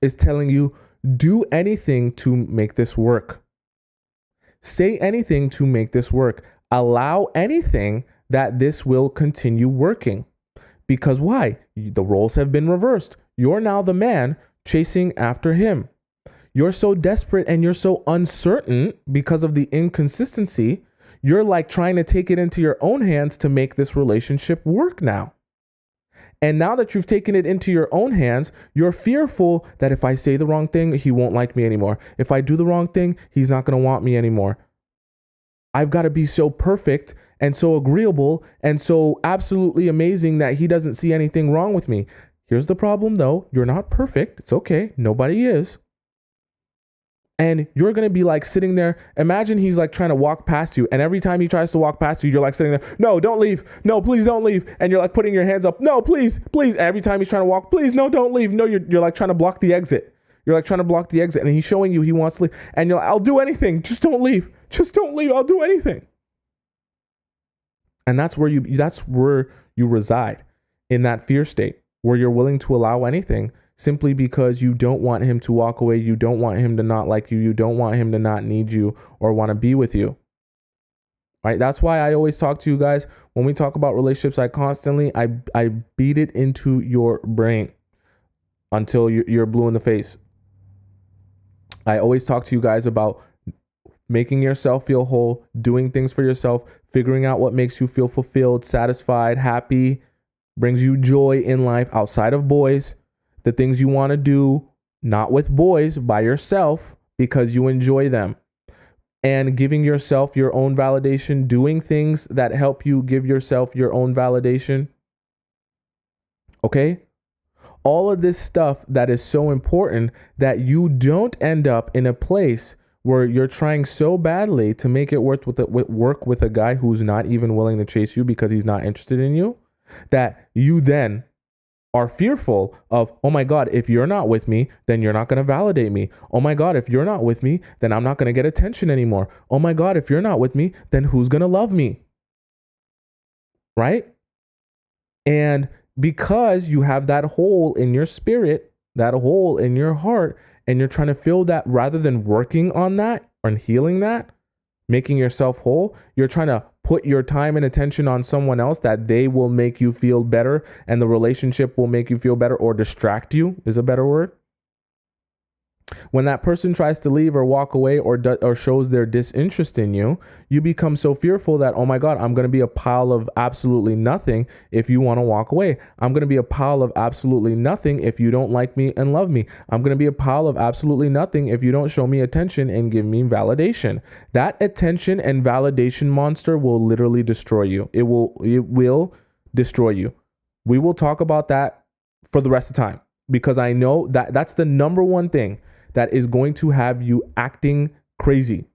is telling you, do anything to make this work. Say anything to make this work. Allow anything that this will continue working. Because why? The roles have been reversed. You're now the man chasing after him. You're so desperate and you're so uncertain because of the inconsistency. You're like trying to take it into your own hands to make this relationship work now. And now that you've taken it into your own hands, you're fearful that if I say the wrong thing, he won't like me anymore. If I do the wrong thing, he's not going to want me anymore. I've got to be so perfect and so agreeable and so absolutely amazing that he doesn't see anything wrong with me. Here's the problem though. You're not perfect. It's okay. Nobody is. And you're going to be like sitting there. Imagine he's like trying to walk past you. And every time he tries to walk past you, you're like sitting there. No, don't leave. No, please don't leave. And you're like putting your hands up. No, please, please. Every time he's trying to walk, please, no, don't leave. No, you're like trying to block the exit. You're like trying to block the exit. And he's showing you he wants to leave. And you're like, I'll do anything. Just don't leave. Just don't leave. I'll do anything. And that's where you reside, in that fear state where you're willing to allow anything simply because you don't want him to walk away. You don't want him to not like you. You don't want him to not need you or want to be with you. Right? That's why I always talk to you guys when we talk about relationships. I beat it into your brain until you're blue in the face. I always talk to you guys about making yourself feel whole, doing things for yourself, figuring out what makes you feel fulfilled, satisfied, happy, brings you joy in life outside of boys. The things you want to do, not with boys, by yourself, because you enjoy them. And giving yourself your own validation, doing things that help you give yourself your own validation. Okay? All of this stuff that is so important that you don't end up in a place where you're trying so badly to make it work with a guy who's not even willing to chase you because he's not interested in you, that you then are fearful of, oh my God, if you're not with me, then you're not going to validate me. Oh my God, if you're not with me, then I'm not going to get attention anymore. Oh my God, if you're not with me, then who's going to love me? Right? And because you have that hole in your spirit, that hole in your heart, and you're trying to fill that rather than working on that and healing that, making yourself whole, you're trying to put your time and attention on someone else that they will make you feel better and the relationship will make you feel better, or distract you is a better word. When that person tries to leave or walk away or shows their disinterest in you, you become so fearful that, oh my God, I'm going to be a pile of absolutely nothing if you want to walk away. I'm going to be a pile of absolutely nothing if you don't like me and love me. I'm going to be a pile of absolutely nothing if you don't show me attention and give me validation. That attention and validation monster will literally destroy you. It will destroy you. We will talk about that for the rest of the time, because I know that that's the number one thing that is going to have you acting crazy.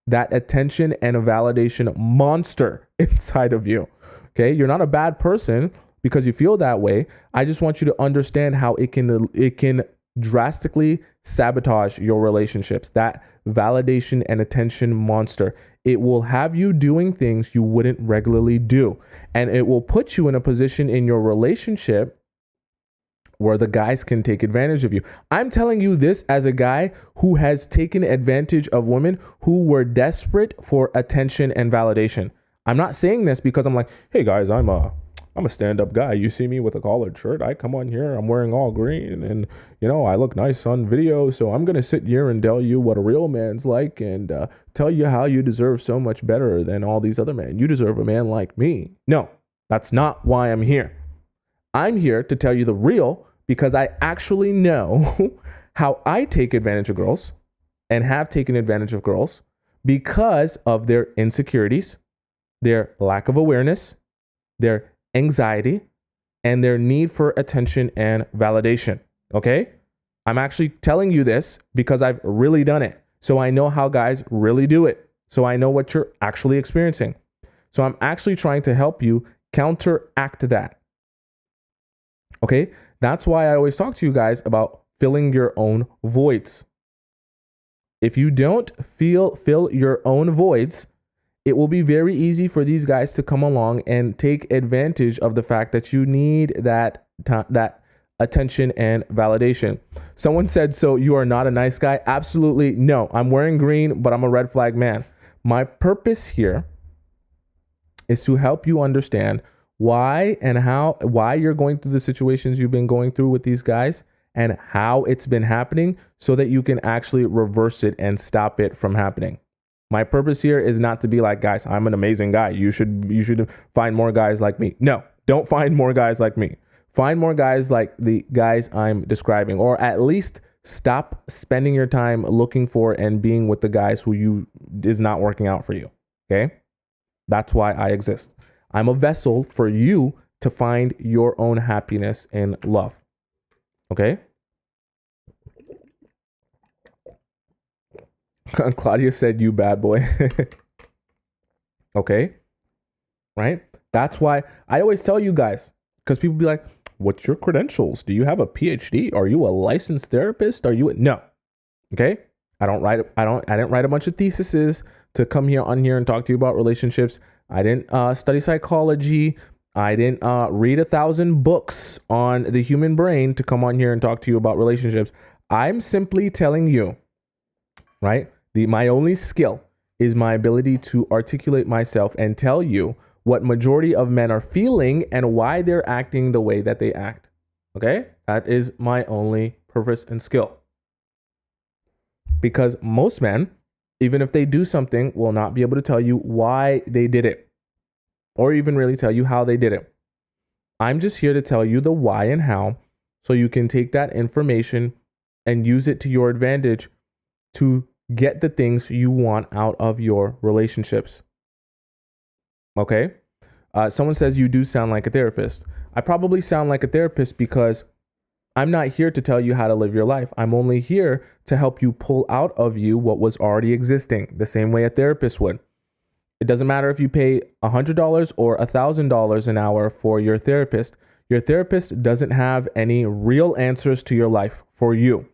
That attention and a validation monster inside of you. Okay, you're not a bad person because you feel that way. I just want you to understand how it can drastically sabotage your relationships. That validation and attention monster. It will have you doing things you wouldn't regularly do, and it will put you in a position in your relationship where the guys can take advantage of you. I'm telling you this as a guy who has taken advantage of women who were desperate for attention and validation. I'm not saying this because I'm like, hey guys, I'm a stand-up guy. You see me with a collared shirt, I come on here, I'm wearing all green, and I look nice on video, so I'm gonna sit here and tell you what a real man's like, and tell you how you deserve so much better than all these other men. You deserve a man like me. No, that's not why I'm here. I'm here to tell you the real, because I actually know how I take advantage of girls and have taken advantage of girls because of their insecurities, their lack of awareness, their anxiety, and their need for attention and validation. Okay? I'm actually telling you this because I've really done it. So I know how guys really do it. So I know what you're actually experiencing. So I'm actually trying to help you counteract that. Okay? That's why I always talk to you guys about filling your own voids. If you don't fill your own voids, it will be very easy for these guys to come along and take advantage of the fact that you need that attention and validation. Someone said, so you are not a nice guy? Absolutely no. I'm wearing green, but I'm a red flag man. My purpose here is to help you understand why you're going through the situations you've been going through with these guys and how it's been happening, so that you can actually reverse it and stop it from happening. My purpose here is not to be like, guys, I'm an amazing guy. You should find more guys like me. No, don't find more guys like me. Find more guys like the guys I'm describing, or at least stop spending your time looking for and being with the guys who is not working out for you. Okay? That's why I exist. I'm a vessel for you to find your own happiness and love. Okay? Claudia said, you bad boy. Okay? Right? That's why I always tell you guys, because people be like, what's your credentials? Do you have a PhD? Are you a licensed therapist? No. Okay? I didn't write a bunch of theses to come on here and talk to you about relationships. I didn't study psychology. I didn't read 1,000 books on the human brain to come on here and talk to you about relationships. I'm simply telling you, right? My only skill is my ability to articulate myself and tell you what majority of men are feeling and why they're acting the way that they act. Okay? That is my only purpose and skill. Because most men, even if they do something, will not be able to tell you why they did it, or even really tell you how they did it. I'm just here to tell you the why and how, so you can take that information and use it to your advantage to get the things you want out of your relationships. Okay? Someone says you do sound like a therapist. I probably sound like a therapist because I'm not here to tell you how to live your life. I'm only here to help you pull out of you what was already existing, the same way a therapist would. It doesn't matter if you pay $100 or $1,000 an hour for your therapist. Your therapist doesn't have any real answers to your life for you.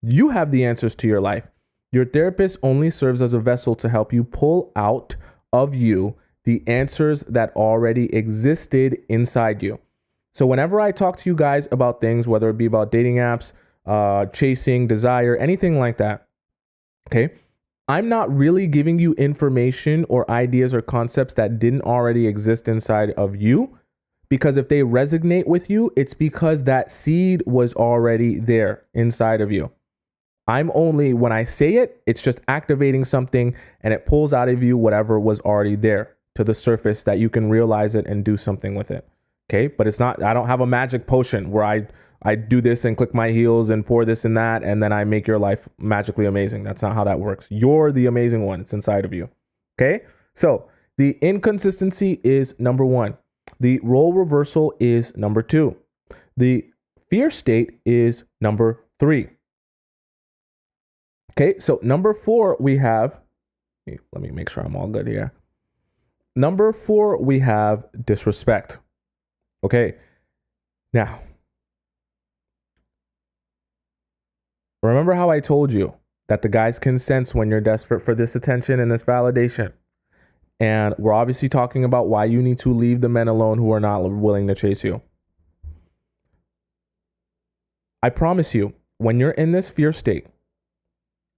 You have the answers to your life. Your therapist only serves as a vessel to help you pull out of you the answers that already existed inside you. So whenever I talk to you guys about things, whether it be about dating apps, chasing, desire, anything like that, okay, I'm not really giving you information or ideas or concepts that didn't already exist inside of you, because if they resonate with you, it's because that seed was already there inside of you. I'm only, when I say it, it's just activating something and it pulls out of you whatever was already there to the surface that you can realize it and do something with it. Okay. But it's not, I don't have a magic potion where I do this and click my heels and pour this and that, and then I make your life magically amazing. That's not how that works. You're the amazing one. It's inside of you. Okay. So the inconsistency is number one. The role reversal is number two. The fear state is number three. Okay. So number four, we have, let me make sure I'm all good here. Number four, we have disrespect. Okay. Now, remember how I told you that the guys can sense when you're desperate for this attention and this validation. And we're obviously talking about why you need to leave the men alone who are not willing to chase you. I promise you, when you're in this fear state,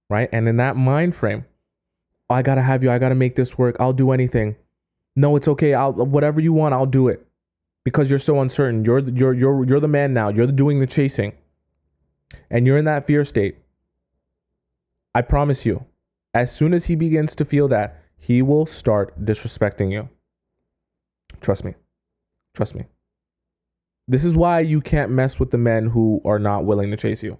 right? And in that mind frame, I got to have you. I got to make this work. I'll do anything. No, it's okay. Whatever you want, I'll do it. Because you're so uncertain. You're the man now. You're doing the chasing. And you're in that fear state. I promise you, as soon as he begins to feel that, he will start disrespecting you. Trust me. Trust me. This is why you can't mess with the men who are not willing to chase you.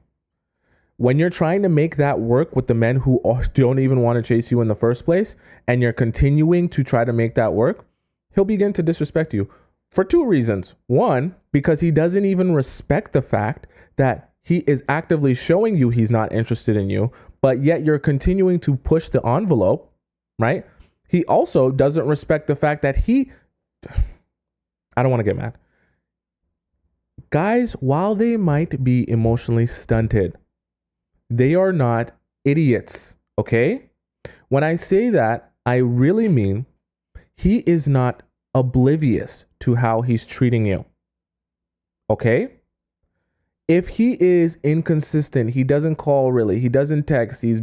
When you're trying to make that work with the men who don't even want to chase you in the first place, and you're continuing to try to make that work, he'll begin to disrespect you for two reasons. One, because he doesn't even respect the fact that he is actively showing you he's not interested in you, but yet you're continuing to push the envelope, right? He also doesn't respect the fact that I don't want to get mad. Guys, while they might be emotionally stunted, they are not idiots, okay? When I say that, I really mean he is not oblivious to how he's treating you, okay? If he is inconsistent, he doesn't call really, he doesn't text, he's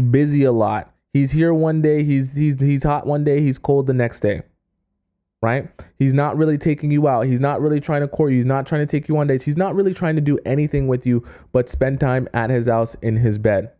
busy a lot. He's here one day, he's hot one day, he's cold the next day. Right? He's not really taking you out. He's not really trying to court you. He's not trying to take you on dates. He's not really trying to do anything with you but spend time at his house in his bed.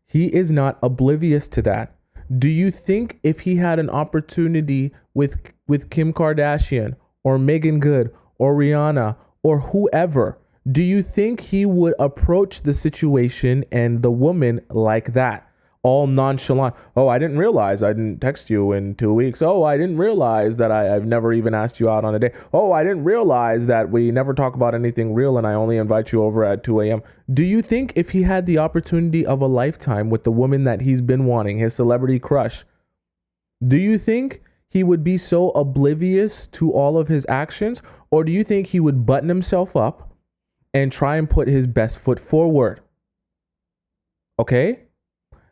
He is not oblivious to that. Do you think if he had an opportunity with Kim Kardashian or Megan Good or Rihanna or whoever, do you think he would approach the situation and the woman like that? All nonchalant. Oh, I didn't realize I didn't text you in 2 weeks. Oh, I didn't realize that I've never even asked you out on a date. Oh, I didn't realize that we never talk about anything real and I only invite you over at 2 a.m. Do you think if he had the opportunity of a lifetime with the woman that he's been wanting, his celebrity crush, do you think he would be so oblivious to all of his actions? Or do you think he would button himself up and try and put his best foot forward? Okay?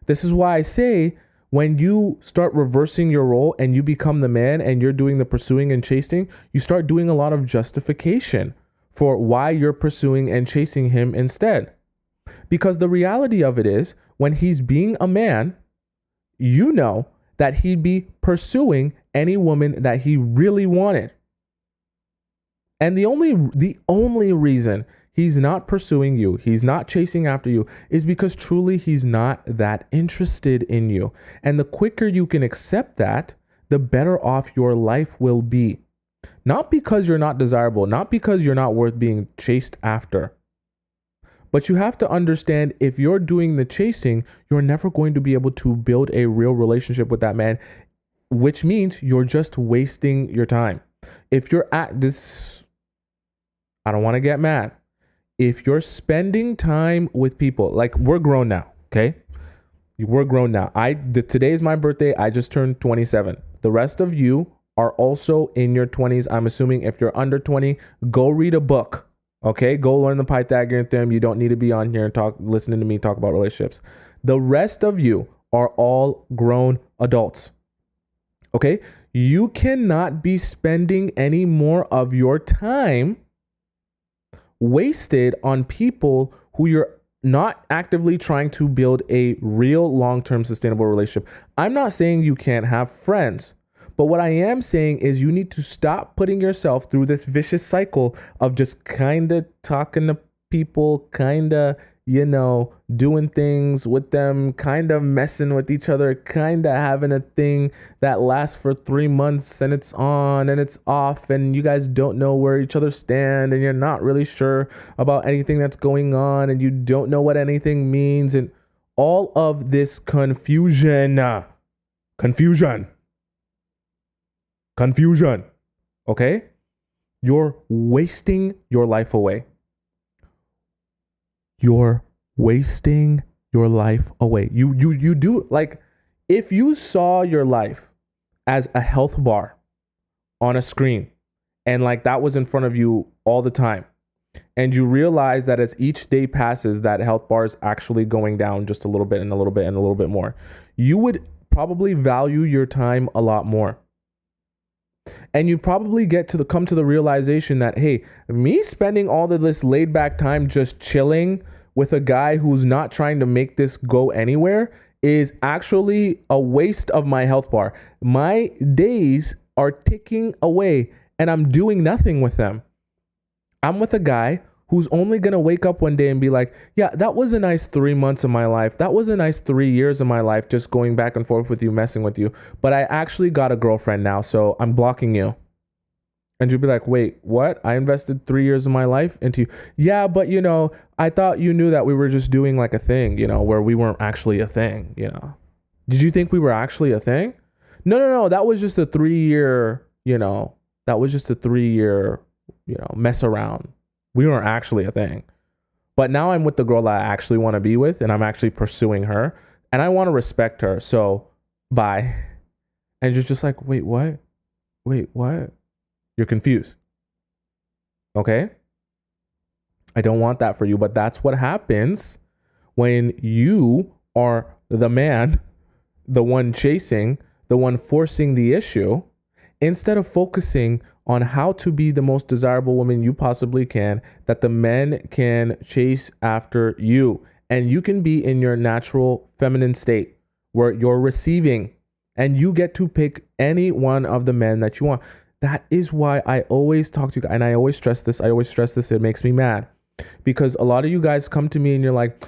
This is why I say when you start reversing your role and you become the man and you're doing the pursuing and chasing, you start doing a lot of justification for why you're pursuing and chasing him instead. Because the reality of it is, when he's being a man, you know that he'd be pursuing any woman that he really wanted. And the only reason he's not pursuing you, he's not chasing after you, is because truly he's not that interested in you. And the quicker you can accept that, the better off your life will be. Not because you're not desirable, not because you're not worth being chased after. But you have to understand, if you're doing the chasing, you're never going to be able to build a real relationship with that man, which means you're just wasting your time. If you're at this, I don't want to get mad, if you're spending time with people, like we're grown now, okay? We're grown now. Today is my birthday. I just turned 27. The rest of you are also in your 20s. I'm assuming if you're under 20, go read a book. Okay, go learn the Pythagorean theorem. You don't need to be on here and listening to me talk about relationships. The rest of you are all grown adults. Okay, you cannot be spending any more of your time wasted on people who you're not actively trying to build a real long-term sustainable relationship. I'm not saying you can't have friends. But what I am saying is you need to stop putting yourself through this vicious cycle of just kind of talking to people, kind of, doing things with them, kind of messing with each other, kind of having a thing that lasts for 3 months and it's on and it's off and you guys don't know where each other stand and you're not really sure about anything that's going on and you don't know what anything means and all of this confusion, okay? You're wasting your life away. You're wasting your life away. You do, like, if you saw your life as a health bar on a screen and like that was in front of you all the time, and you realize that as each day passes, that health bar is actually going down just a little bit and a little bit and a little bit more, you would probably value your time a lot more. And you probably come to the realization that, hey, me spending all of this laid back time just chilling with a guy who's not trying to make this go anywhere is actually a waste of my health bar. My days are ticking away and I'm doing nothing with them. I'm with a guy who's only going to wake up one day and be like, yeah, that was a nice 3 months of my life. That was a nice 3 years of my life, just going back and forth with you, messing with you. But I actually got a girlfriend now, so I'm blocking you. And you'd be like, wait, what? I invested 3 years of my life into you. Yeah, but I thought you knew that we were just doing like a thing, where we weren't actually a thing, Did you think we were actually a thing? No. That was just a 3-year, mess around. We weren't actually a thing. But now I'm with the girl that I actually want to be with and I'm actually pursuing her and I want to respect her. So bye. And you're just like, wait, what? You're confused. Okay? I don't want that for you, but that's what happens when you are the man, the one chasing, the one forcing the issue, instead of focusing on how to be the most desirable woman you possibly can, that the men can chase after you. And you can be in your natural feminine state where you're receiving and you get to pick any one of the men that you want. That is why I always talk to you guys, and I always stress this. It makes me mad because a lot of you guys come to me and you're like,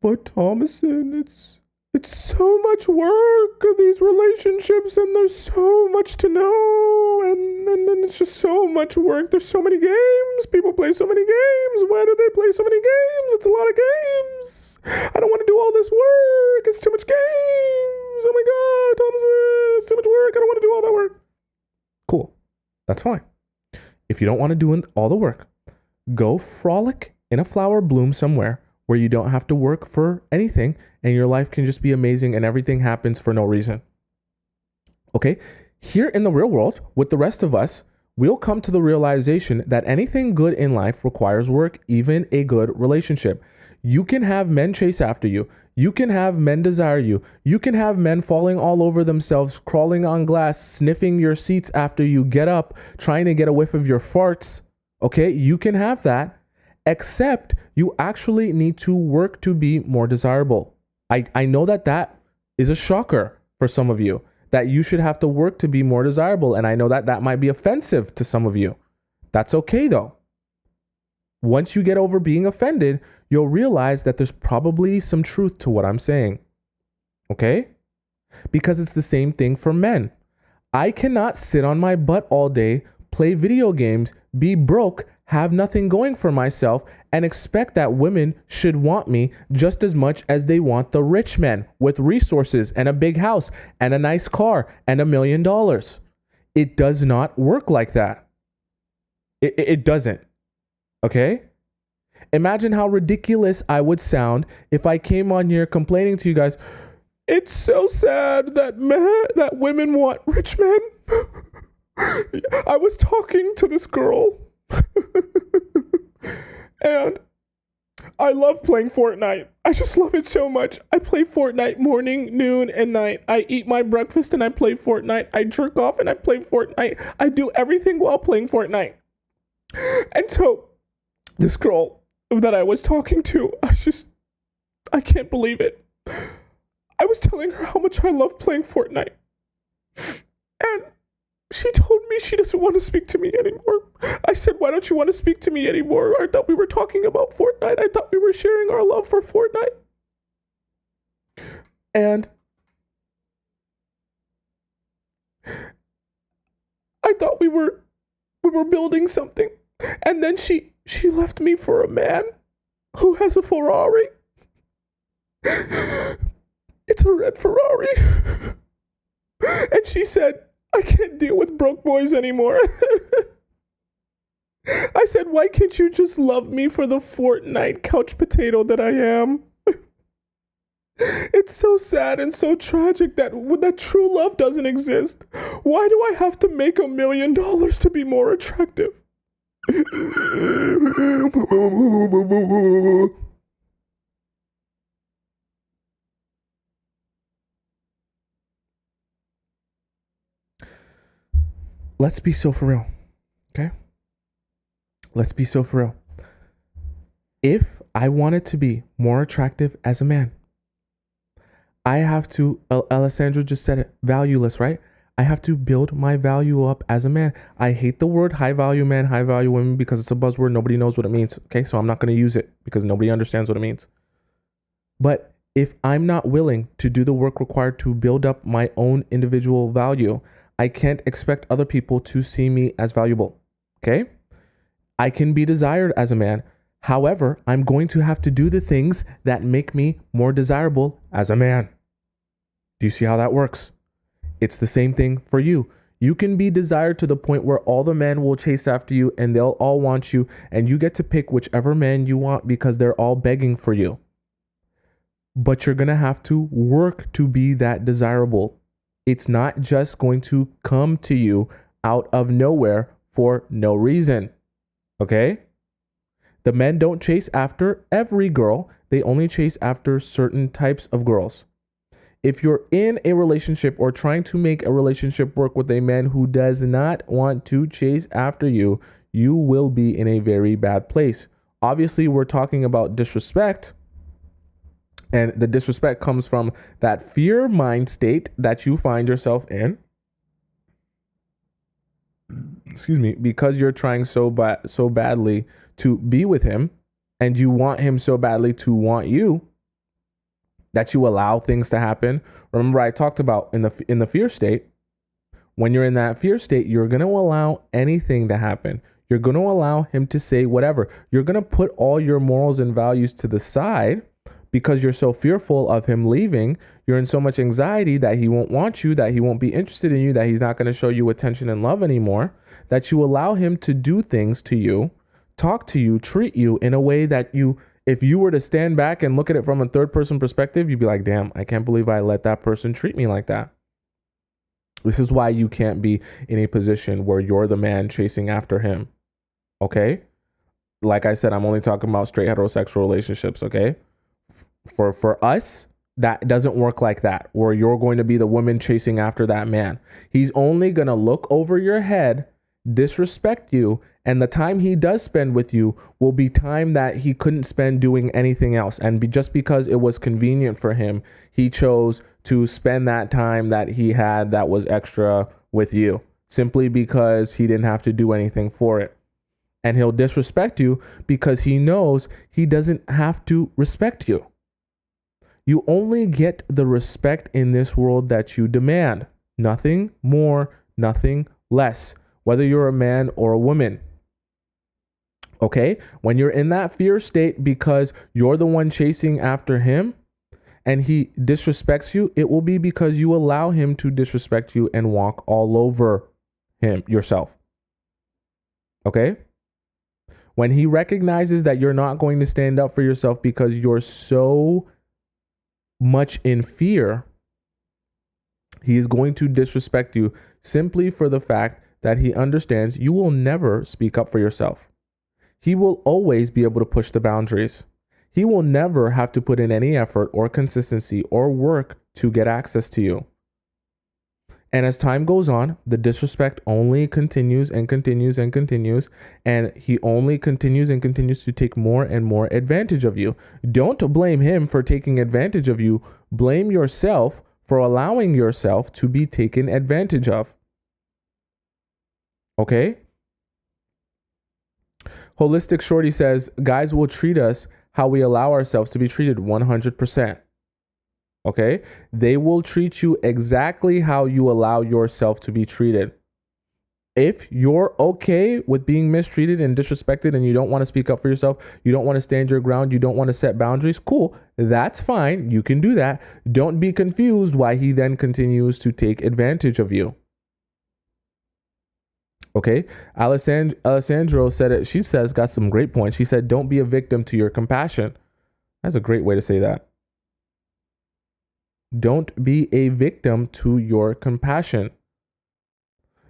but Tomisin, it's so much work, these relationships, and there's so much to know, and it's just so much work. There's so many games. People play so many games. Why do they play so many games? It's a lot of games. I don't want to do all this work. It's too much games. Oh my God, Tomisin, it's too much work. I don't want to do all that work. Cool. That's fine. If you don't want to do all the work, go frolic in a flower bloom somewhere where you don't have to work for anything and your life can just be amazing and everything happens for no reason. Okay? Here in the real world, with the rest of us, we'll come to the realization that anything good in life requires work, even a good relationship. You can have men chase after you. You can have men desire you. You can have men falling all over themselves, crawling on glass, sniffing your seats after you get up, trying to get a whiff of your farts. Okay? You can have that. Except you actually need to work to be more desirable. I know that is a shocker for some of you, that you should have to work to be more desirable. And I know that might be offensive to some of you. That's okay though. Once you get over being offended, you'll realize that there's probably some truth to what I'm saying. Okay? Because it's the same thing for men. I cannot sit on my butt all day, play video games, be broke, have nothing going for myself, and expect that women should want me just as much as they want the rich men with resources and a big house and a nice car and $1 million. It does not work like that. It doesn't. Okay? Imagine how ridiculous I would sound if I came on here complaining to you guys. It's so sad that women want rich men. I was talking to this girl and I love playing Fortnite. I just love it so much. I play Fortnite morning, noon, and night. I eat my breakfast and I play Fortnite. I jerk off and I play Fortnite. I do everything while playing Fortnite. And so this girl that I was talking to, I can't believe it. I was telling her how much I love playing Fortnite. And she told me she doesn't want to speak to me anymore. I said, why don't you want to speak to me anymore? I thought we were talking about Fortnite. I thought we were sharing our love for Fortnite. And I thought we were building something. And then she left me for a man who has a Ferrari. It's a red Ferrari. And she said, I can't deal with broke boys anymore. I said, why can't you just love me for the Fortnite couch potato that I am? It's so sad and so tragic that true love doesn't exist. Why do I have to make $1 million to be more attractive? Let's be so for real, okay? Let's be so for real. If I wanted to be more attractive as a man, I have to, Alessandro just said it, valueless, right? I have to build my value up as a man. I hate the word high value man, high value women because it's a buzzword. Nobody knows what it means, okay? So I'm not going to use it because nobody understands what it means. But if I'm not willing to do the work required to build up my own individual value, I can't expect other people to see me as valuable, okay? I can be desired as a man. However, I'm going to have to do the things that make me more desirable as a man. Do you see how that works? It's the same thing for you. You can be desired to the point where all the men will chase after you and they'll all want you, and you get to pick whichever man you want because they're all begging for you. But you're going to have to work to be that desirable. It's not just going to come to you out of nowhere for no reason. Okay? The men don't chase after every girl. They only chase after certain types of girls. If you're in a relationship or trying to make a relationship work with a man who does not want to chase after you, you will be in a very bad place. Obviously, we're talking about disrespect. And the disrespect comes from that fear mind state that you find yourself in. Excuse me, because you're trying so badly to be with him, and you want him so badly to want you, that you allow things to happen. Remember, I talked about in the fear state. When you're in that fear state, you're going to allow anything to happen. You're going to allow him to say whatever. You're going to put all your morals and values to the side because you're so fearful of him leaving. You're in so much anxiety that he won't want you, that he won't be interested in you, that he's not going to show you attention and love anymore, that you allow him to do things to you, talk to you, treat you in a way that you, if you were to stand back and look at it from a third person perspective, you'd be like, damn, I can't believe I let that person treat me like that. This is why you can't be in a position where you're the man chasing after him. Okay? Like I said, I'm only talking about straight heterosexual relationships, okay? For us, that doesn't work like that, where you're going to be the woman chasing after that man. He's only going to look over your head, disrespect you, and the time he does spend with you will be time that he couldn't spend doing anything else. And just because it was convenient for him, he chose to spend that time that he had that was extra with you, simply because he didn't have to do anything for it. And he'll disrespect you because he knows he doesn't have to respect you. You only get the respect in this world that you demand. Nothing more, nothing less, whether you're a man or a woman. Okay? When you're in that fear state because you're the one chasing after him and he disrespects you, it will be because you allow him to disrespect you and walk all over him yourself. Okay? When he recognizes that you're not going to stand up for yourself because you're so much in fear, he is going to disrespect you simply for the fact that he understands you will never speak up for yourself. He will always be able to push the boundaries. He will never have to put in any effort or consistency or work to get access to you. And as time goes on, the disrespect only continues and continues and continues, and he only continues and continues to take more and more advantage of you. Don't blame him for taking advantage of you. Blame yourself for allowing yourself to be taken advantage of. Okay? Holistic Shorty says, guys will treat us how we allow ourselves to be treated 100%. Okay? They will treat you exactly how you allow yourself to be treated. If you're okay with being mistreated and disrespected and you don't want to speak up for yourself, you don't want to stand your ground, you don't want to set boundaries, cool. That's fine. You can do that. Don't be confused why he then continues to take advantage of you. Okay? Alessandro said it. She says, got some great points. She said, don't be a victim to your compassion. That's a great way to say that. Don't be a victim to your compassion.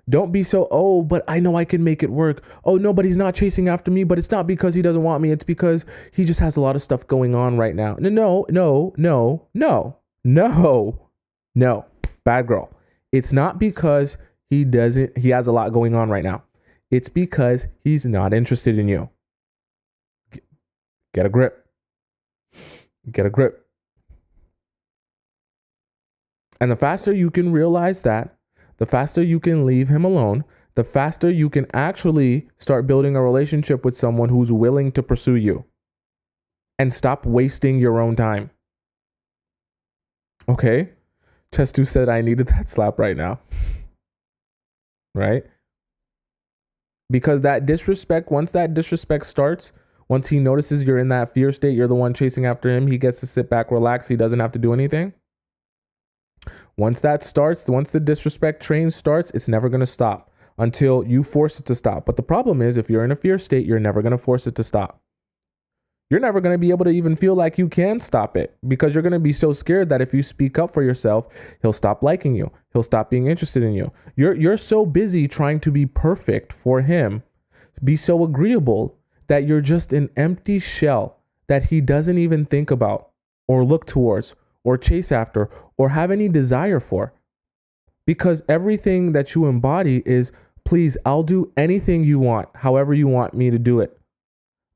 Don't be so, oh, but I know I can make it work. Oh, no, but he's not chasing after me, but it's not because he doesn't want me. It's because he just has a lot of stuff going on right now. No. Bad girl. It's not because he has a lot going on right now. It's because he's not interested in you. Get a grip. Get a grip. And the faster you can realize that, the faster you can leave him alone, the faster you can actually start building a relationship with someone who's willing to pursue you. And stop wasting your own time. Okay? Chestu said I needed that slap right now. Right? Because that disrespect, once that disrespect starts, once he notices you're in that fear state, you're the one chasing after him, he gets to sit back, relax, he doesn't have to do anything. Once that starts, once the disrespect train starts, it's never going to stop until you force it to stop. But the problem is, if you're in a fear state, you're never going to force it to stop. You're never going to be able to even feel like you can stop it because you're going to be so scared that if you speak up for yourself, he'll stop liking you. He'll stop being interested in you. You're so busy trying to be perfect for him, be so agreeable that you're just an empty shell that he doesn't even think about or look towards or chase after, or have any desire for. Because everything that you embody is, please, I'll do anything you want, however you want me to do it.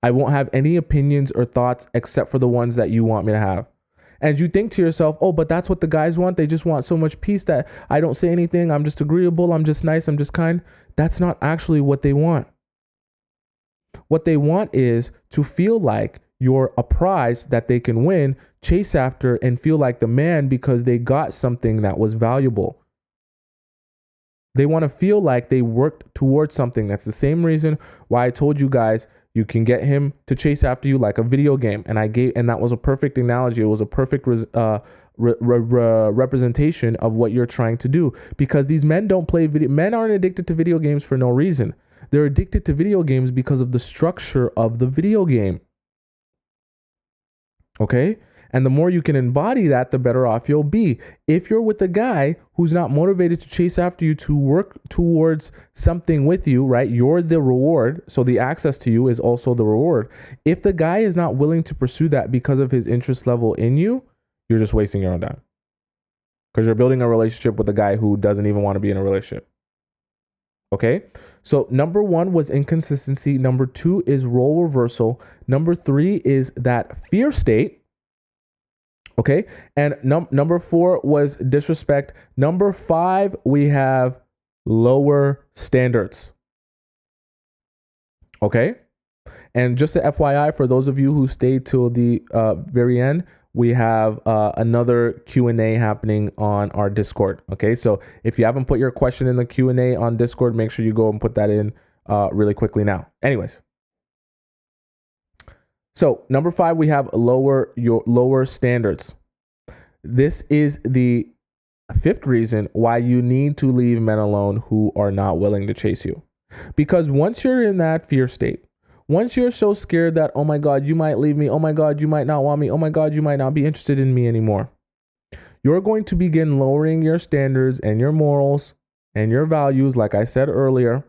I won't have any opinions or thoughts except for the ones that you want me to have. And you think to yourself, oh, but that's what the guys want. They just want so much peace that I don't say anything. I'm just agreeable. I'm just nice. I'm just kind. That's not actually what they want. What they want is to feel like you're a prize that they can win, chase after, and feel like the man because they got something that was valuable. They want to feel like they worked towards something. That's the same reason why I told you guys you can get him to chase after you like a video game. And that was a perfect analogy. It was a perfect representation of what you're trying to do. Because these men don't play video. Men aren't addicted to video games for no reason. They're addicted to video games because of the structure of the video game. Okay? And the more you can embody that, the better off you'll be. If you're with a guy who's not motivated to chase after you, to work towards something with you, right? You're the reward. So the access to you is also the reward. If the guy is not willing to pursue that because of his interest level in you, you're just wasting your own time. Because you're building a relationship with a guy who doesn't even want to be in a relationship. Okay? So number 1 was inconsistency. Number 2 is role reversal. Number 3 is that fear state. Okay. And number 4 was disrespect. Number 5, we have lower standards. Okay. And just a FYI, for those of you who stayed till the very end, we have another Q&A happening on our Discord. Okay. So if you haven't put your question in the Q&A on Discord, make sure you go and put that in really quickly now. Anyways. So number 5, we have lower standards. This is the 5th reason why you need to leave men alone who are not willing to chase you. Because once you're in that fear state, once you're so scared that, oh my God, you might leave me. Oh my God, you might not want me. Oh my God, you might not be interested in me anymore. You're going to begin lowering your standards and your morals and your values, like I said earlier,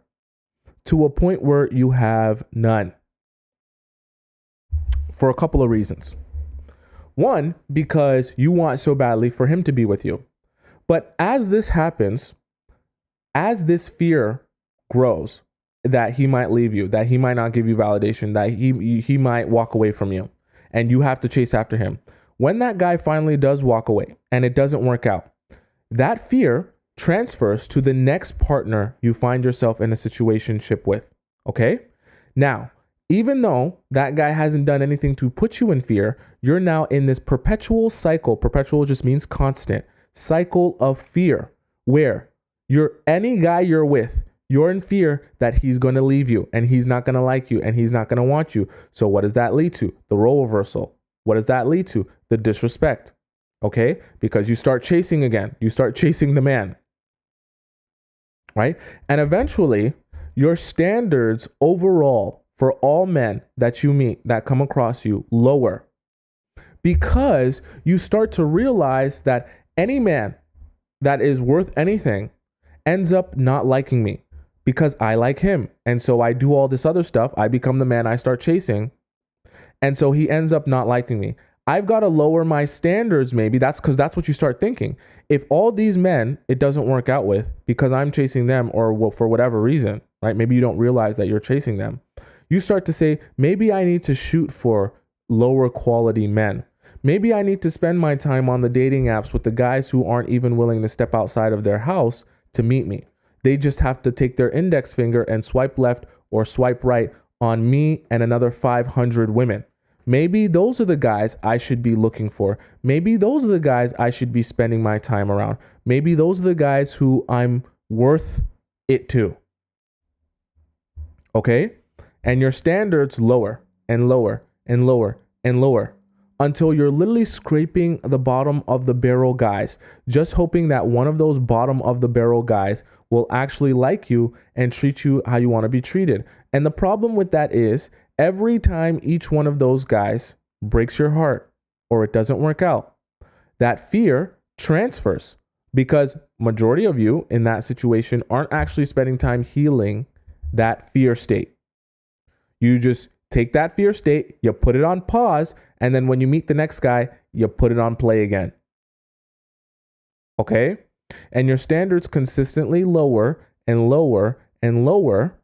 to a point where you have none. For a couple of reasons. One, because you want so badly for him to be with you. But as this happens, as this fear grows, that he might leave you, that he might not give you validation, that he might walk away from you, and you have to chase after him. When that guy finally does walk away and it doesn't work out, that fear transfers to the next partner you find yourself in a situationship with. Okay? Now, even though that guy hasn't done anything to put you in fear, you're now in this perpetual cycle. Perpetual just means constant cycle of fear, where any guy you're with, you're in fear that he's going to leave you and he's not going to like you and he's not going to want you. So what does that lead to? The role reversal. What does that lead to? The disrespect. Okay? Because you start chasing again. You start chasing the man. Right? And eventually, your standards overall for all men that you meet, that come across you, lower. Because you start to realize that any man that is worth anything ends up not liking me because I like him. And so I do all this other stuff. I become the man I start chasing. And so he ends up not liking me. I've got to lower my standards, maybe. That's because that's what you start thinking. If all these men it doesn't work out with because I'm chasing them or for whatever reason, right? Maybe you don't realize that you're chasing them. You start to say, maybe I need to shoot for lower quality men. Maybe I need to spend my time on the dating apps with the guys who aren't even willing to step outside of their house to meet me. They just have to take their index finger and swipe left or swipe right on me and another 500 women. Maybe those are the guys I should be looking for. Maybe those are the guys I should be spending my time around. Maybe those are the guys who I'm worth it to. Okay? And your standards lower and lower and lower and lower until you're literally scraping the bottom of the barrel guys, just hoping that one of those bottom of the barrel guys will actually like you and treat you how you want to be treated. And the problem with that is every time each one of those guys breaks your heart or it doesn't work out, that fear transfers because majority of you in that situation aren't actually spending time healing that fear state. You just take that fear state, you put it on pause, and then when you meet the next guy, you put it on play again. Okay? And your standards consistently lower and lower and lower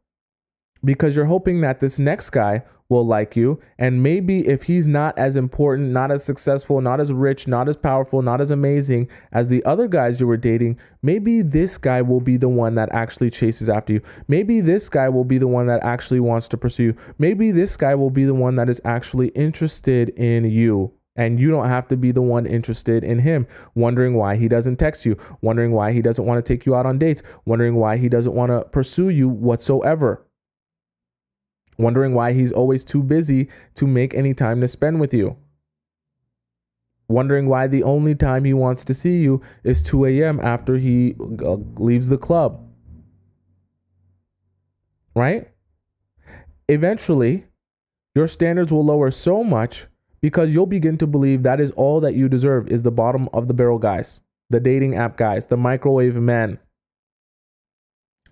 because you're hoping that this next guy will like you. And maybe if he's not as important, not as successful, not as rich, not as powerful, not as amazing as the other guys you were dating, maybe this guy will be the one that actually chases after you. Maybe this guy will be the one that actually wants to pursue you. Maybe this guy will be the one that is actually interested in you. And you don't have to be the one interested in him, wondering why he doesn't text you, wondering why he doesn't want to take you out on dates, wondering why he doesn't want to pursue you whatsoever. Wondering why he's always too busy to make any time to spend with you. Wondering why the only time he wants to see you is 2 a.m. after he leaves the club. Right? Eventually, your standards will lower so much because you'll begin to believe that is all that you deserve is the bottom of the barrel guys, the dating app guys, the microwave men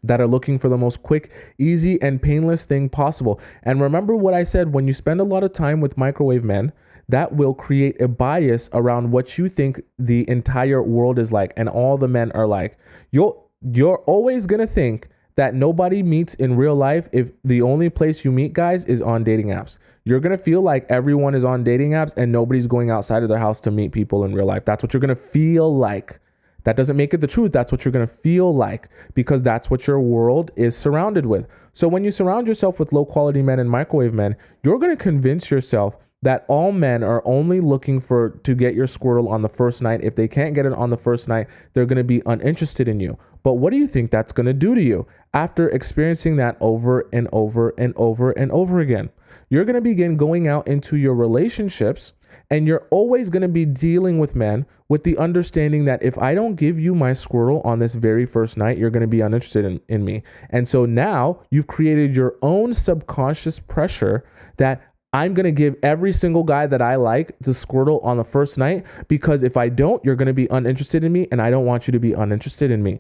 that are looking for the most quick, easy, and painless thing possible. And remember what I said, when you spend a lot of time with microwave men, that will create a bias around what you think the entire world is like and all the men are like. You're always going to think that nobody meets in real life if the only place you meet guys is on dating apps. You're going to feel like everyone is on dating apps and nobody's going outside of their house to meet people in real life. That's what you're going to feel like. That doesn't make it the truth. That's what you're going to feel like because that's what your world is surrounded with. So when you surround yourself with low quality men and microwave men, you're going to convince yourself that all men are only looking to get your squirrel on the first night. If they can't get it on the first night, they're going to be uninterested in you. But what do you think that's going to do to you after experiencing that over and over and over and over again? You're going to begin going out into your relationships And you're always going to be dealing with men with the understanding that if I don't give you my squirrel on this very first night, you're going to be uninterested in me. And so now you've created your own subconscious pressure that I'm going to give every single guy that I like the squirrel on the first night, because if I don't, you're going to be uninterested in me, and I don't want you to be uninterested in me.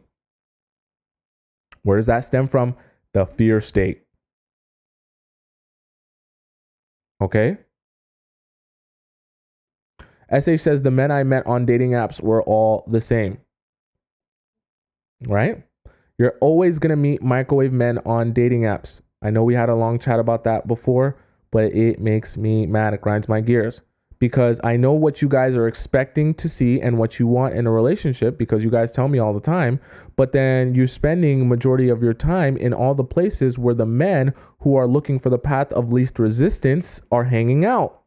Where does that stem from? The fear state. Okay? SH says the men I met on dating apps were all the same. Right? You're always going to meet microwave men on dating apps. I know we had a long chat about that before, but it makes me mad. It grinds my gears, because I know what you guys are expecting to see and what you want in a relationship, because you guys tell me all the time, but then you're spending majority of your time in all the places where the men who are looking for the path of least resistance are hanging out.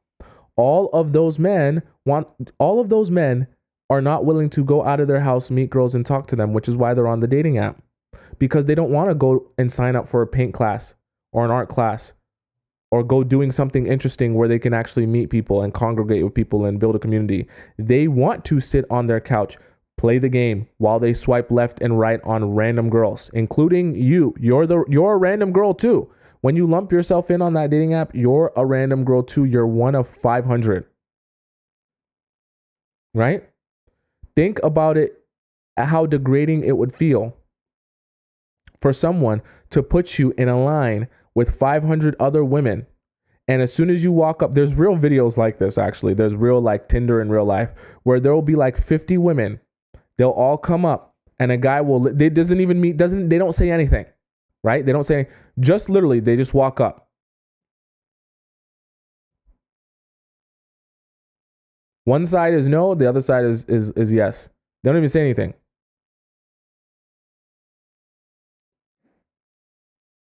All of those men are not willing to go out of their house, meet girls, and talk to them, which is why they're on the dating app, because they don't want to go and sign up for a paint class or an art class, or go doing something interesting where they can actually meet people and congregate with people and build a community. They want to sit on their couch, play the game while they swipe left and right on random girls, including you. You're a random girl too. When you lump yourself in on that dating app, you're a random girl too. You're one of 500. Right? Think about it, how degrading it would feel for someone to put you in a line with 500 other women. And as soon as you walk up, there's real videos like this, actually. There's real like Tinder in real life, where there will be like 50 women. They'll all come up and a guy they don't say anything, right? They don't say, just literally, they just walk up. One side is no, the other side is yes. They don't even say anything.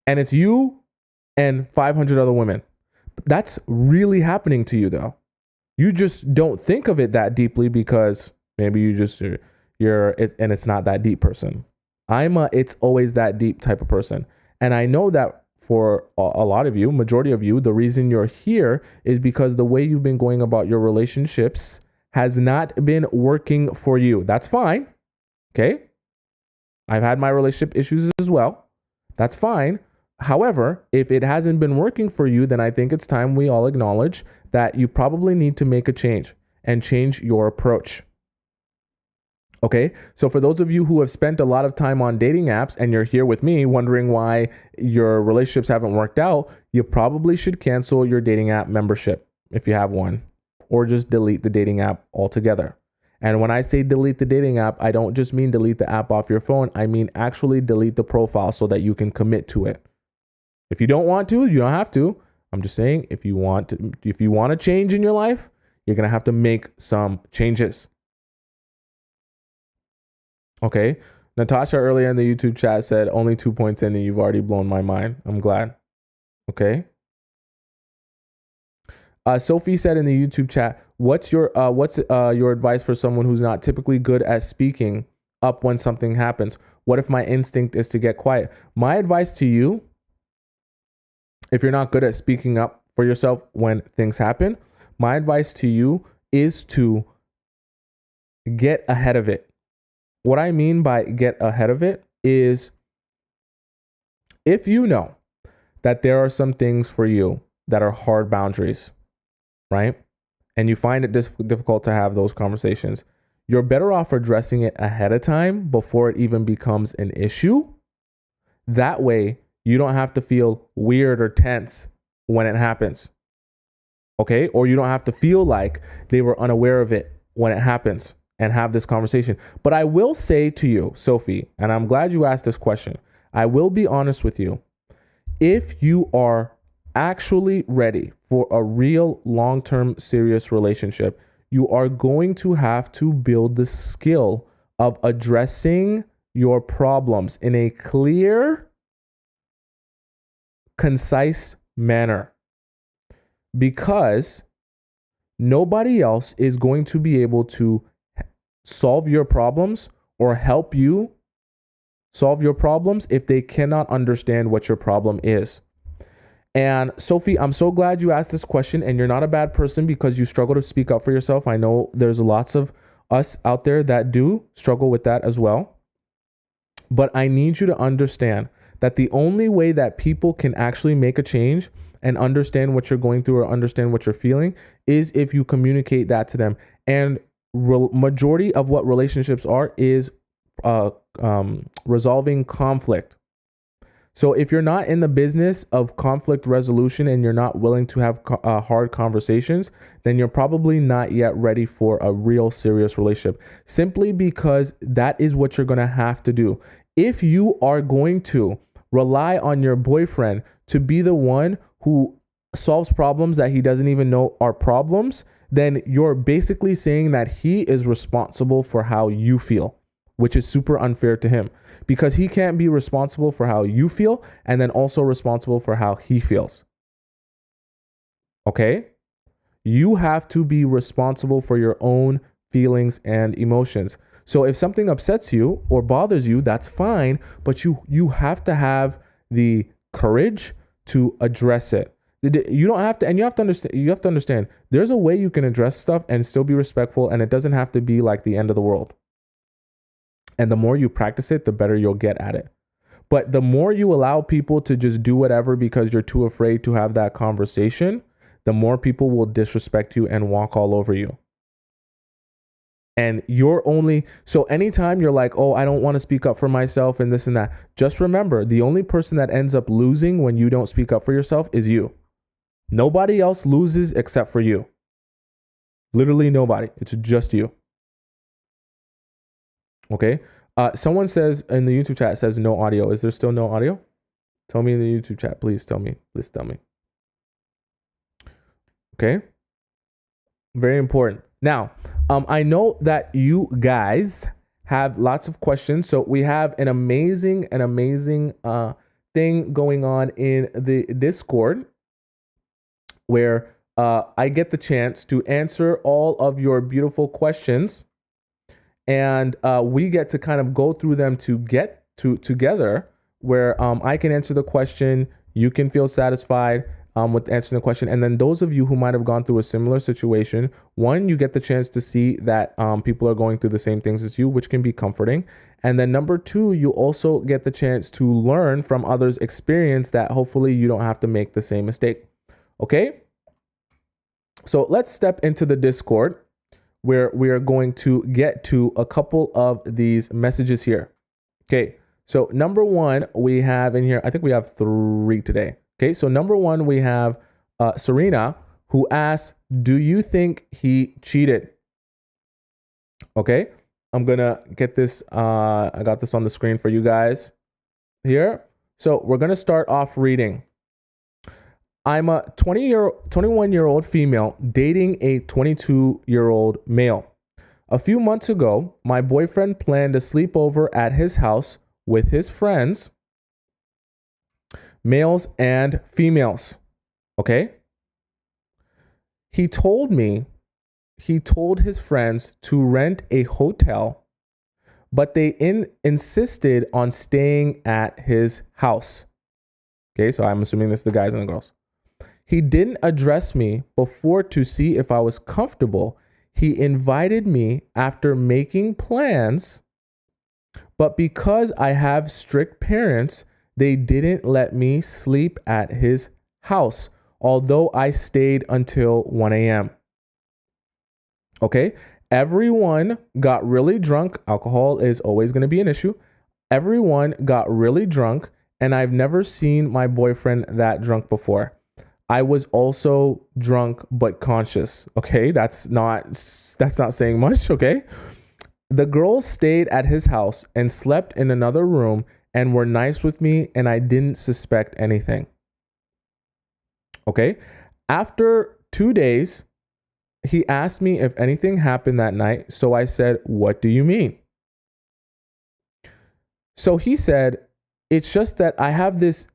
And it's you and 500 other women. That's really happening to you, though. You just don't think of it that deeply, because maybe and it's not that deep person. It's always that deep type of person. And I know that for a lot of you, majority of you, the reason you're here is because the way you've been going about your relationships has not been working for you. That's fine. Okay? I've had my relationship issues as well. That's fine. However, if it hasn't been working for you, then I think it's time we all acknowledge that you probably need to make a change and change your approach. Okay, so for those of you who have spent a lot of time on dating apps and you're here with me wondering why your relationships haven't worked out, you probably should cancel your dating app membership if you have one, or just delete the dating app altogether. And when I say delete the dating app, I don't just mean delete the app off your phone. I mean actually delete the profile so that you can commit to it. If you don't want to, you don't have to. I'm just saying, if you want to change in your life, you're going to have to make some changes. Okay. Natasha earlier in the YouTube chat said only 2 points in and you've already blown my mind. I'm glad. Okay. Sophie said in the YouTube chat, what's your advice for someone who's not typically good at speaking up when something happens? What if my instinct is to get quiet? My advice to you, if you're not good at speaking up for yourself when things happen, my advice to you is to get ahead of it. What I mean by get ahead of it is, if you know that there are some things for you that are hard boundaries, right? And you find it difficult to have those conversations, you're better off addressing it ahead of time before it even becomes an issue. That way, you don't have to feel weird or tense when it happens. Okay? Or you don't have to feel like they were unaware of it when it happens and have this conversation. But I will say to you, Sophie, and I'm glad you asked this question, I will be honest with you. If you are actually ready for a real long-term serious relationship, you are going to have to build the skill of addressing your problems in a clear, concise manner, because nobody else is going to be able to solve your problems or help you solve your problems if they cannot understand what your problem is. And Sophie, I'm so glad you asked this question, and you're not a bad person because you struggle to speak up for yourself. I know there's lots of us out there that do struggle with that as well. But I need you to understand that the only way that people can actually make a change and understand what you're going through or understand what you're feeling is if you communicate that to them. And majority of what relationships are is resolving conflict. So if you're not in the business of conflict resolution and you're not willing to have hard conversations, then you're probably not yet ready for a real serious relationship, simply because that is what you're going to have to do. If you are going to rely on your boyfriend to be the one who solves problems that he doesn't even know are problems, then you're basically saying that he is responsible for how you feel, which is super unfair to him, because he can't be responsible for how you feel and then also responsible for how he feels. Okay? You have to be responsible for your own feelings and emotions. So if something upsets you or bothers you, that's fine, but you have to have the courage to address it. You don't have to, and you have to understand, there's a way you can address stuff and still be respectful, and it doesn't have to be like the end of the world. And the more you practice it, the better you'll get at it. But the more you allow people to just do whatever because you're too afraid to have that conversation, the more people will disrespect you and walk all over you. And so anytime you're like, oh, I don't want to speak up for myself and this and that, just remember, the only person that ends up losing when you don't speak up for yourself is you. Nobody else loses except for you. Literally nobody. It's just you. Okay. Someone says in the YouTube chat, says no audio. Is there still no audio? Tell me in the YouTube chat. Please tell me. Please tell me. Okay. Very important. Now, I know that you guys have lots of questions. So we have an amazing thing going on in the Discord where I get the chance to answer all of your beautiful questions. And we get to kind of go through them to get together where I can answer the question, you can feel satisfied with answering the question. And then those of you who might have gone through a similar situation, one, you get the chance to see that people are going through the same things as you, which can be comforting. And then number two, you also get the chance to learn from others' experience that hopefully you don't have to make the same mistake. Okay? So let's step into the Discord, where we are going to get to a couple of these messages here. Okay, so number one we have in here, I think we have 3 today. Okay, so number one, we have Serena, who asks, do you think he cheated? Okay, I'm gonna get this, I got this on the screen for you guys here. So we're gonna start off reading. I'm a 21-year-old female dating a 22-year-old male. A few months ago, my boyfriend planned a sleepover at his house with his friends, males and females. Okay? He told his friends to rent a hotel, but they insisted on staying at his house. Okay, so I'm assuming this is the guys and the girls. He didn't address me before to see if I was comfortable. He invited me after making plans, but because I have strict parents, they didn't let me sleep at his house, although I stayed until 1 a.m. Okay, everyone got really drunk. Alcohol is always going to be an issue. Everyone got really drunk, and I've never seen my boyfriend that drunk before. I was also drunk but conscious. Okay, that's not saying much. Okay, the girls stayed at his house and slept in another room and were nice with me, and I didn't suspect anything. Okay, after 2 days, he asked me if anything happened that night. So I said, "What do you mean?" So he said, "It's just that I have this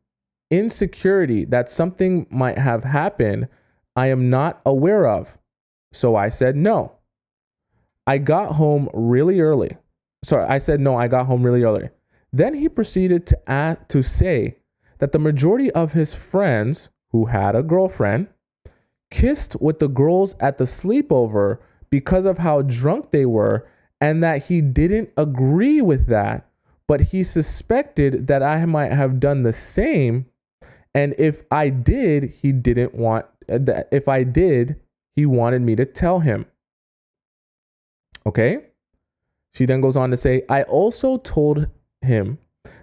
insecurity that something might have happened I am not aware of." So I said, no. I got home really early. Then he proceeded to say that the majority of his friends who had a girlfriend kissed with the girls at the sleepover because of how drunk they were, and that he didn't agree with that, but he suspected that I might have done the same. And if I did, he didn't want that. If I did, he wanted me to tell him. Okay. She then goes on to say, I also told him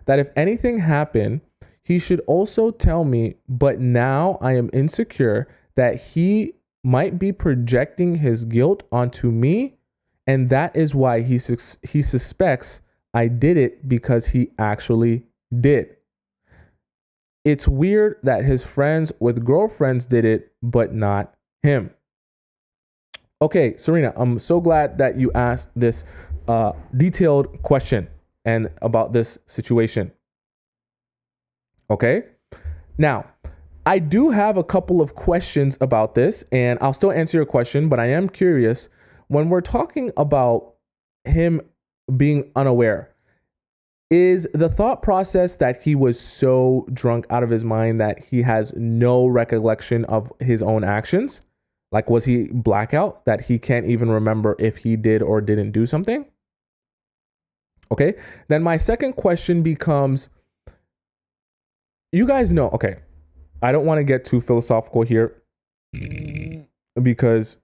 that if anything happened, he should also tell me, but now I am insecure that he might be projecting his guilt onto me, and that is why he suspects I did it because he actually did. It's weird that his friends with girlfriends did it, but not him. Okay, Serena, I'm so glad that you asked this detailed question and about this situation. Okay, now I do have a couple of questions about this, and I'll still answer your question, but I am curious when we're talking about him being unaware. Is the thought process that he was so drunk out of his mind that he has no recollection of his own actions? Like, was he blackout that he can't even remember if he did or didn't do something? Okay. Then my second question becomes, you guys know, okay, I don't want to get too philosophical here because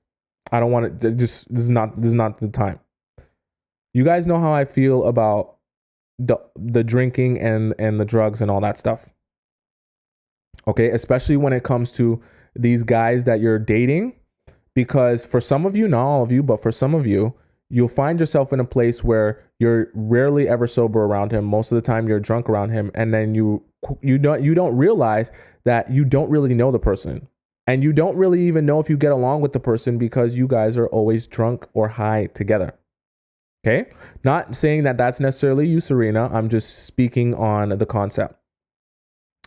I don't want to this is not the time. You guys know how I feel about the drinking and the drugs and all that stuff. Okay, especially when it comes to these guys that you're dating, because for some of you, not all of you, but for some of you, you'll find yourself in a place where you're rarely ever sober around him. Most of the time you're drunk around him, and then you don't realize that you don't really know the person, and you don't really even know if you get along with the person because you guys are always drunk or high together. Okay, not saying that that's necessarily you, Serena. I'm just speaking on the concept.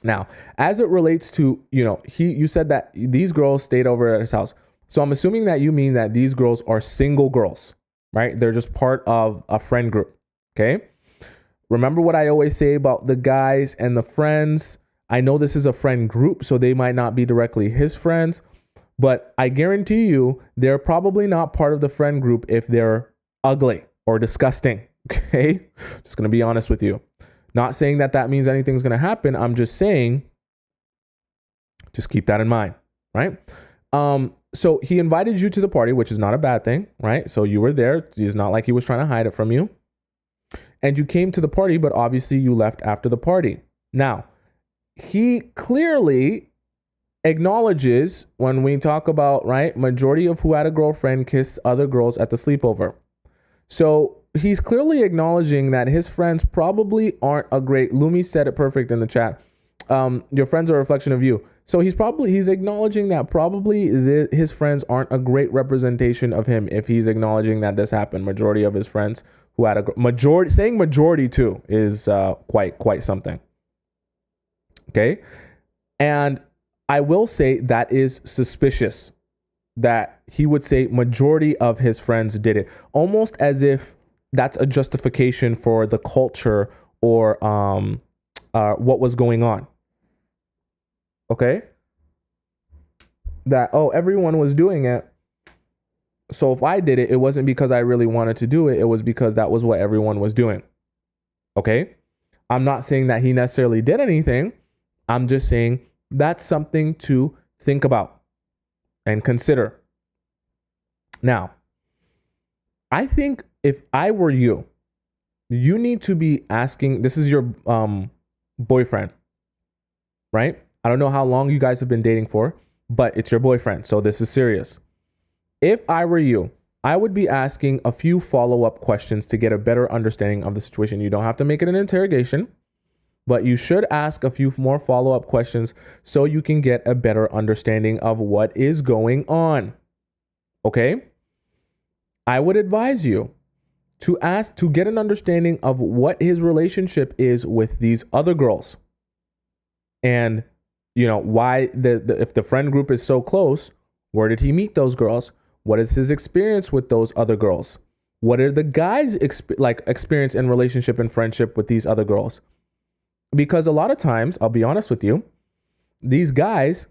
Now, as it relates to, you said that these girls stayed over at his house. So I'm assuming that you mean that these girls are single girls, right? They're just part of a friend group. Okay. Remember what I always say about the guys and the friends. I know this is a friend group, so they might not be directly his friends, but I guarantee you they're probably not part of the friend group if they're ugly or disgusting. Okay. Just going to be honest with you. Not saying that that means anything's going to happen. I'm just saying, just keep that in mind. Right. So he invited you to the party, which is not a bad thing. Right. So you were there. It's not like he was trying to hide it from you. And you came to the party, but obviously you left after the party. Now, he clearly acknowledges when we talk about, right, majority of who had a girlfriend kissed other girls at the sleepover. So he's clearly acknowledging that his friends probably aren't a great, Lumi said it perfect in the chat. Your friends are a reflection of you. So he's acknowledging that probably his friends aren't a great representation of him if he's acknowledging that this happened. Majority of his friends who had a majority, saying majority too is quite something. Okay. And I will say that is suspicious that he would say majority of his friends did it, almost as if that's a justification for the culture or what was going on. Okay. That, oh, everyone was doing it. So if I did it, it wasn't because I really wanted to do it. It was because that was what everyone was doing. Okay. I'm not saying that he necessarily did anything. I'm just saying that's something to think about and consider. Now, I think if I were you, you need to be asking, this is your boyfriend, right? I don't know how long you guys have been dating for, but it's your boyfriend. So this is serious. If I were you, I would be asking a few follow-up questions to get a better understanding of the situation. You don't have to make it an interrogation, but you should ask a few more follow-up questions so you can get a better understanding of what is going on. Okay? I would advise you to ask to get an understanding of what his relationship is with these other girls. And, why if the friend group is so close, where did he meet those girls? What is his experience with those other girls? What are the guys' experience and relationship and friendship with these other girls? Because a lot of times, I'll be honest with you, these guys,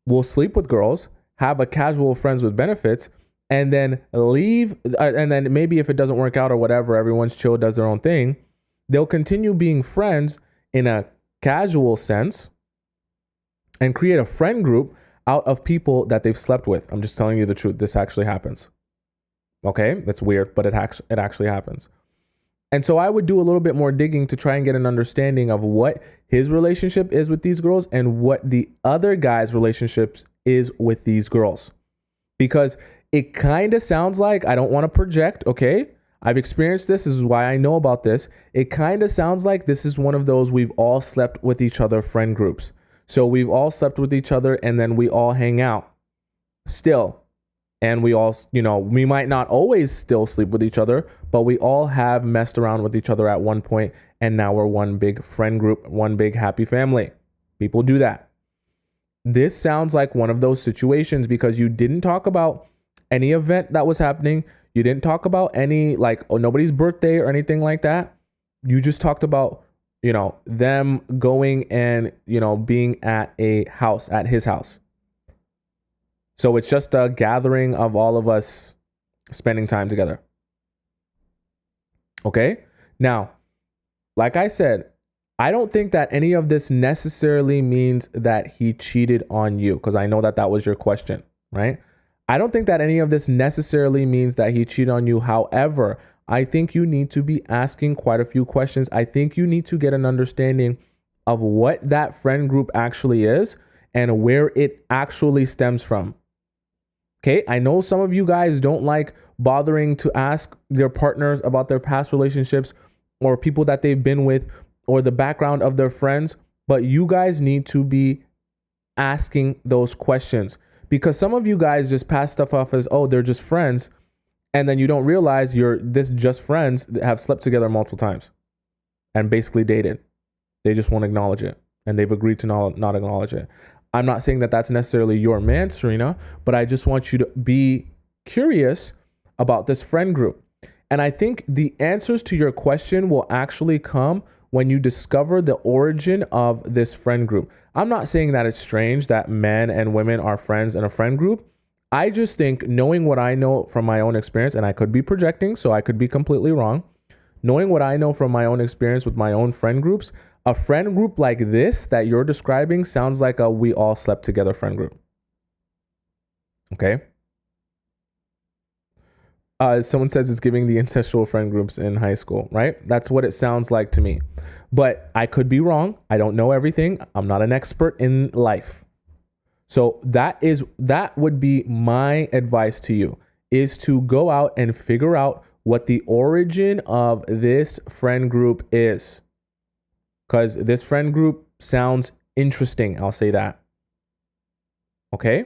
will sleep with girls, have a casual friends with benefits, and then leave. And then maybe if it doesn't work out or whatever, everyone's chill, does their own thing. They'll continue being friends in a casual sense and create a friend group out of people that they've slept with. I'm just telling you the truth. This actually happens. Okay, that's weird, but it actually happens. And so I would do a little bit more digging to try and get an understanding of what his relationship is with these girls and what the other guy's relationships is with these girls. Because it kind of sounds like, I don't want to project, okay? I've experienced this. This is why I know about this. It kind of sounds like this is one of those we've all slept with each other friend groups. So we've all slept with each other and then we all hang out still. And we all, we might not always still sleep with each other, but we all have messed around with each other at one point. And now we're one big friend group, one big happy family. People do that. This sounds like one of those situations because you didn't talk about any event that was happening. You didn't talk about any nobody's birthday or anything like that. You just talked about, them going and, being at a house, at his house. So it's just a gathering of all of us spending time together. Okay? Now, like I said, I don't think that any of this necessarily means that he cheated on you, because I know that that was your question, right? I don't think that any of this necessarily means that he cheated on you. However, I think you need to be asking quite a few questions. I think you need to get an understanding of what that friend group actually is and where it actually stems from. Okay, I know some of you guys don't like bothering to ask their partners about their past relationships or people that they've been with or the background of their friends, but you guys need to be asking those questions because some of you guys just pass stuff off as, oh, they're just friends. And then you don't realize this just friends that have slept together multiple times and basically dated. They just won't acknowledge it. And they've agreed to not acknowledge it. I'm not saying that that's necessarily your man, Serena, but I just want you to be curious about this friend group. And I think the answers to your question will actually come when you discover the origin of this friend group. I'm not saying that it's strange that men and women are friends in a friend group. I just think knowing what I know from my own experience, and I could be projecting, so I could be completely wrong. Knowing what I know from my own experience with my own friend groups, a friend group like this that you're describing sounds like a we all slept together friend group. Okay. Someone says it's giving the incestual friend groups in high school, right? That's what it sounds like to me. But I could be wrong. I don't know everything. I'm not an expert in life. So that would be my advice to you, is to go out and figure out what the origin of this friend group is. Because this friend group sounds interesting. I'll say that. Okay?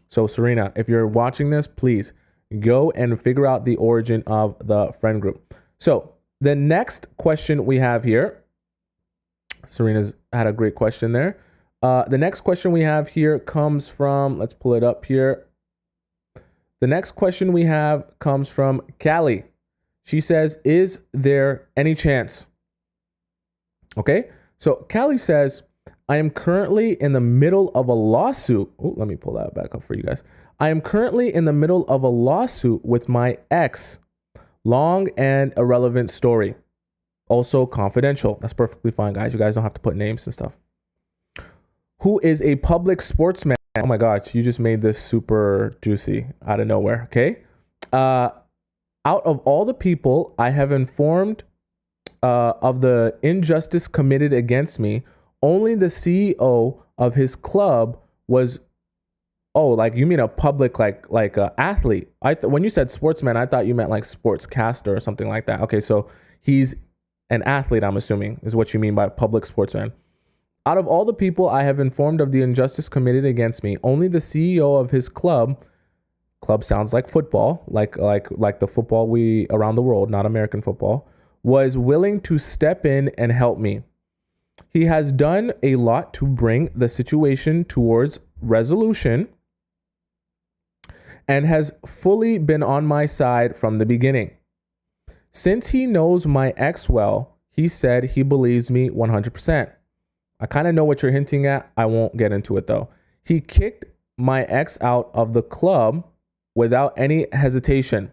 So Serena, if you're watching this, please go and figure out the origin of the friend group. So the next question we have here, Serena's had a great question there. The next question we have here comes from, let's pull it up here. The next question we have comes from Callie. She says, is there any chance? Okay, so Callie says, I am currently in the middle of a lawsuit. Oh, let me pull that back up for you guys. I am currently in the middle of a lawsuit with my ex. Long and irrelevant story. Also confidential. That's perfectly fine, guys. You guys don't have to put names and stuff. Who is a public sportsman. Oh my gosh, you just made this super juicy out of nowhere, okay? Out of all the people I have informed of the injustice committed against me, only the CEO of his club was, oh, like you mean a public, like a athlete. When you said sportsman, I thought you meant like sportscaster or something like that. Okay, so he's an athlete, I'm assuming, is what you mean by public sportsman. Out of all the people I have informed of the injustice committed against me, only the CEO of his club sounds like football, like the football we around the world, not American football, was willing to step in and help me. He has done a lot to bring the situation towards resolution and has fully been on my side from the beginning. Since he knows my ex well, he said he believes me 100%. I kind of know what you're hinting at. I won't get into it though. He kicked my ex out of the club without any hesitation.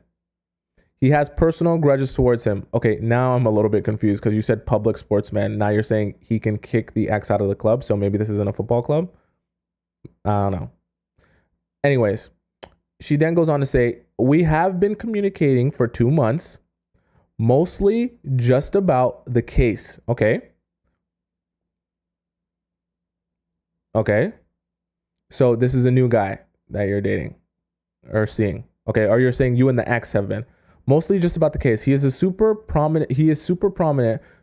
He has personal grudges towards him. Okay, now I'm a little bit confused because you said public sportsman. Now you're saying he can kick the ex out of the club. So maybe this isn't a football club. I don't know. Anyways, she then goes on to say, we have been communicating for 2 months, mostly just about the case. Okay. So this is a new guy that you're dating or seeing. Okay. Or you're saying you and the ex have been. Mostly just about the case. He is super prominent,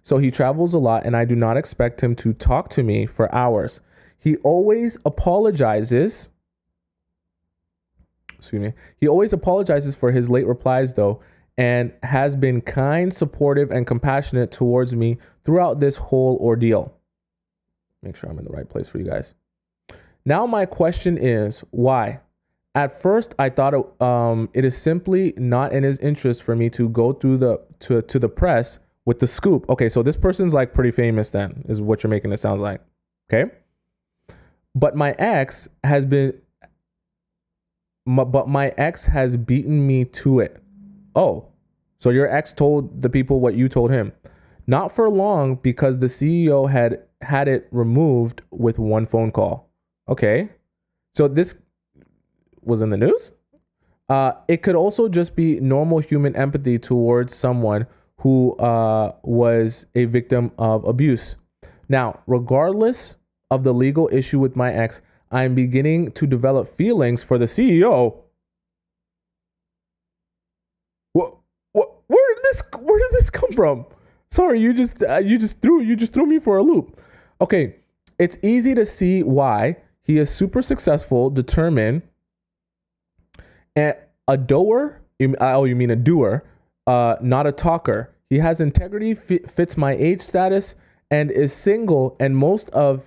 so he travels a lot, and I do not expect him to talk to me for hours. He always apologizes. He always apologizes for his late replies, though, and has been kind, supportive, and compassionate towards me throughout this whole ordeal. Make sure I'm in the right place for you guys. Now my question is, why? At first, I thought it is simply not in his interest for me to go through to the press with the scoop. Okay, so this person's like pretty famous then, is what you're making it sound like. Okay? But my ex has beaten me to it. Oh, so your ex told the people what you told him. Not for long, because the CEO had it removed with one phone call. Okay. So this was in the news. It could also just be normal human empathy towards someone who was a victim of abuse. Now, regardless of the legal issue with my ex, I'm beginning to develop feelings for the CEO. Where did this come from? Sorry, you just threw me for a loop. Okay, it's easy to see why. He is super successful, determined, and a doer. You mean a doer, not a talker. He has integrity, fits my age status, and is single, and most of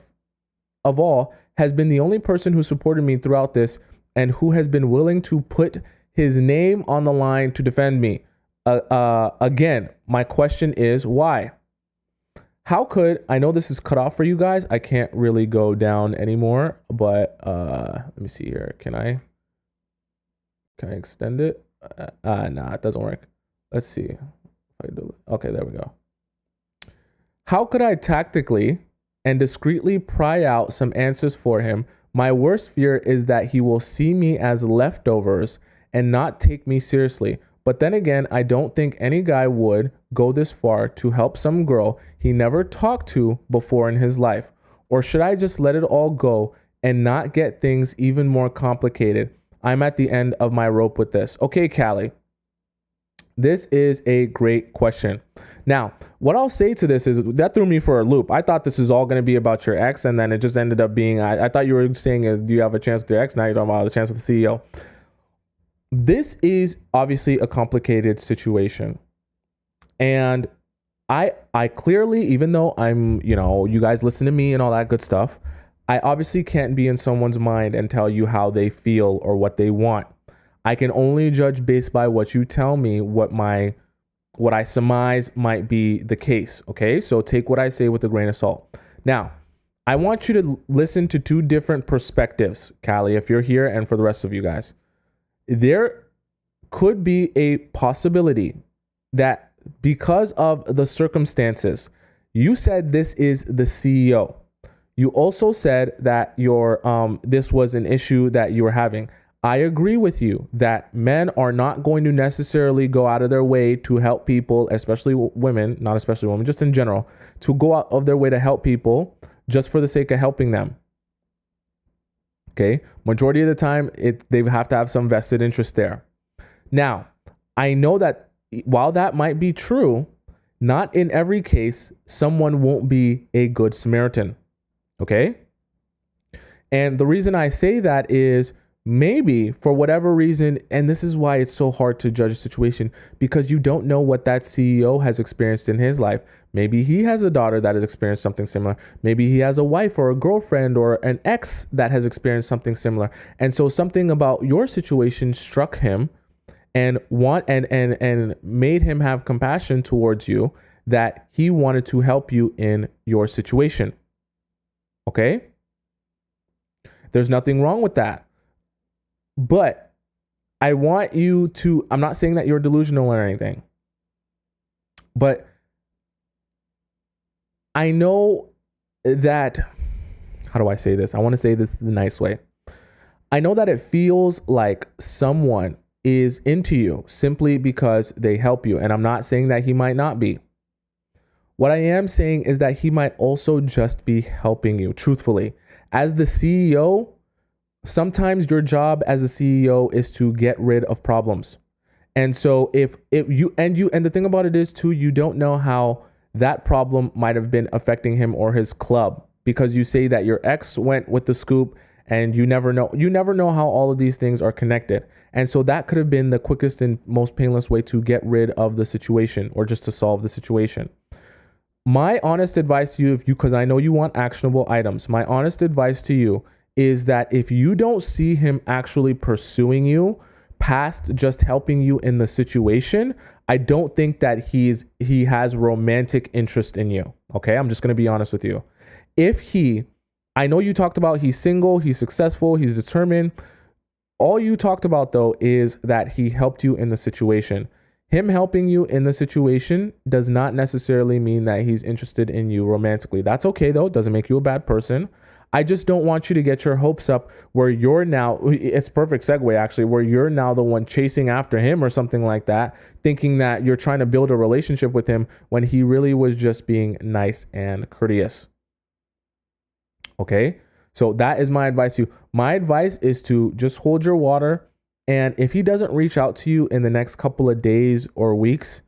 all has been the only person who supported me throughout this, and who has been willing to put his name on the line to defend me. Again, my question is why? How could, I know this is cut off for you guys. I can't really go down anymore, but let me see here. Can I extend it? Nah, it doesn't work. Let's see. Okay, there we go. How could I tactically and discreetly pry out some answers for him? My worst fear is that he will see me as leftovers and not take me seriously. But then again, I don't think any guy would go this far to help some girl he never talked to before in his life. Or should I just let it all go and not get things even more complicated? I'm at the end of my rope with this. Okay, Callie, this is a great question. Now, what I'll say to this is that threw me for a loop. I thought this was all going to be about your ex, and then it just ended up being, I thought you were saying is, do you have a chance with your ex? Now you're talking about the chance with the CEO. This is obviously a complicated situation. And I clearly, even though I'm, you guys listen to me and all that good stuff, I obviously can't be in someone's mind and tell you how they feel or what they want. I can only judge based by what you tell me, what I surmise might be the case. Okay. So take what I say with a grain of salt. Now, I want you to listen to two different perspectives, Callie, if you're here, and for the rest of you guys. There could be a possibility that because of the circumstances, you said this is the CEO. You also said that this was an issue that you were having. I agree with you that men are not going to necessarily go out of their way to help people, especially women, not especially women, just in general, to go out of their way to help people just for the sake of helping them. Okay. Majority of the time, they have to have some vested interest there. Now, I know that while that might be true, not in every case, someone won't be a good Samaritan. Okay. And the reason I say that is maybe for whatever reason, and this is why it's so hard to judge a situation, because you don't know what that CEO has experienced in his life. Maybe he has a daughter that has experienced something similar. Maybe he has a wife or a girlfriend or an ex that has experienced something similar. And so something about your situation struck him and made him have compassion towards you, that he wanted to help you in your situation. Okay? There's nothing wrong with that. But I want you to, I'm not saying that you're delusional or anything, but I know that, how do I say this? I want to say this the nice way. I know that it feels like someone is into you simply because they help you. And I'm not saying that he might not be. What I am saying is that he might also just be helping you, truthfully. As the CEO, sometimes your job as a CEO is to get rid of problems. And so if you, and the thing about it is too, you don't know how that problem might have been affecting him or his club, because you say that your ex went with the scoop, and you never know how all of these things are connected. And so that could have been the quickest and most painless way to get rid of the situation, or just to solve the situation. My honest advice to you, because I know you want actionable items, my honest advice to you is that if you don't see him actually pursuing you past just helping you in the situation, I don't think that he has romantic interest in you. Okay, I'm just going to be honest with you. I know you talked about he's single, he's successful, he's determined. All you talked about though is that he helped you in the situation. Him helping you in the situation does not necessarily mean that he's interested in you romantically. That's okay though, it doesn't make you a bad person. I just don't want you to get your hopes up where you're now, it's perfect segue actually, where you're now the one chasing after him or something like that, thinking that you're trying to build a relationship with him when he really was just being nice and courteous. Okay, so that is my advice to you. My advice is to just hold your water. And if he doesn't reach out to you in the next couple of days or weeks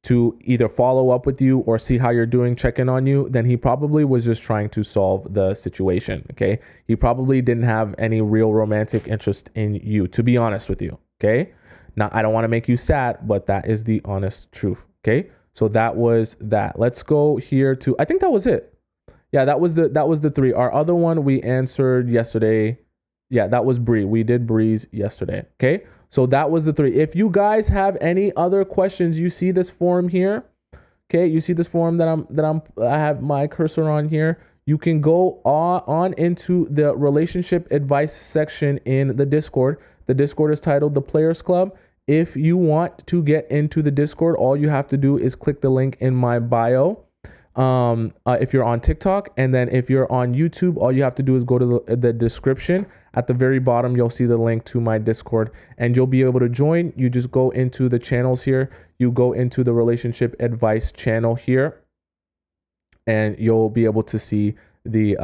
to either follow up with you or see how you're doing, check in on you, then he probably was just trying to solve the situation. Okay, he probably didn't have any real romantic interest in you, to be honest with you. Okay, now I don't want to make you sad, but that is the honest truth. Okay, so that was that. Let's go here to, I think that was it. Yeah, that was the three. Our other one we answered yesterday. Yeah, that was Bree. We did Bree's yesterday. Okay, so that was the three. If you guys have any other questions, you see this form here. Okay, you see this form I have my cursor on here. You can go on into the relationship advice section in the Discord. The Discord is titled The Players Club. If you want to get into the Discord, all you have to do is click the link in my bio. If you're on TikTok, and then if you're on YouTube, all you have to do is go to the description. At the very bottom, you'll see the link to my Discord, and you'll be able to join. You just go into the channels here. You go into the relationship advice channel here, and you'll be able to see the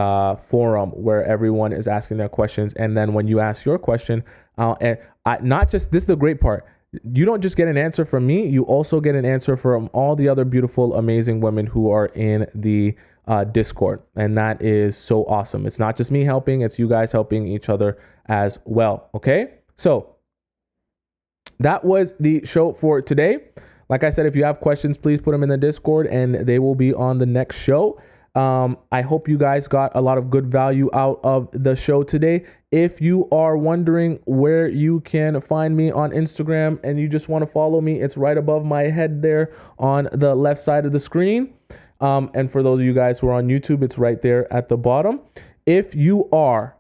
forum where everyone is asking their questions. And then when you ask your question, not just, this is the great part. You don't just get an answer from me, you also get an answer from all the other beautiful, amazing women who are in the Discord. And that is so awesome. It's not just me helping, it's you guys helping each other as well. Okay, so that was the show for today. Like I said, if you have questions, please put them in the Discord and they will be on the next show. I hope you guys got a lot of good value out of the show today. If you are wondering where you can find me on Instagram and you just want to follow me, it's right above my head there on the left side of the screen. And for those of you guys who are on YouTube, it's right there at the bottom. If you are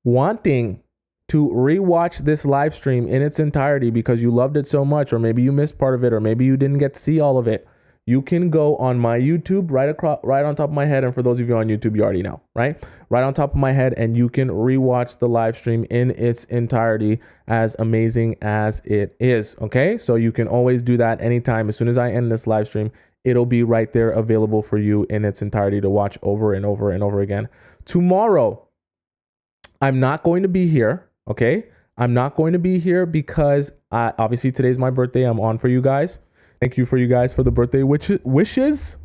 wanting to rewatch this live stream in its entirety because you loved it so much, or maybe you missed part of it, or maybe you didn't get to see all of it, you can go on my YouTube right on top of my head. And for those of you on YouTube, you already know, right on top of my head, and you can rewatch the live stream in its entirety, as amazing as it is. Okay, so you can always do that anytime. As soon as I end this live stream, it'll be right there available for you in its entirety to watch over and over and over again. Tomorrow, I'm not going to be here. Okay, I'm not going to be here because obviously today's my birthday. I'm on for you guys. Thank you for you guys for the birthday wishes.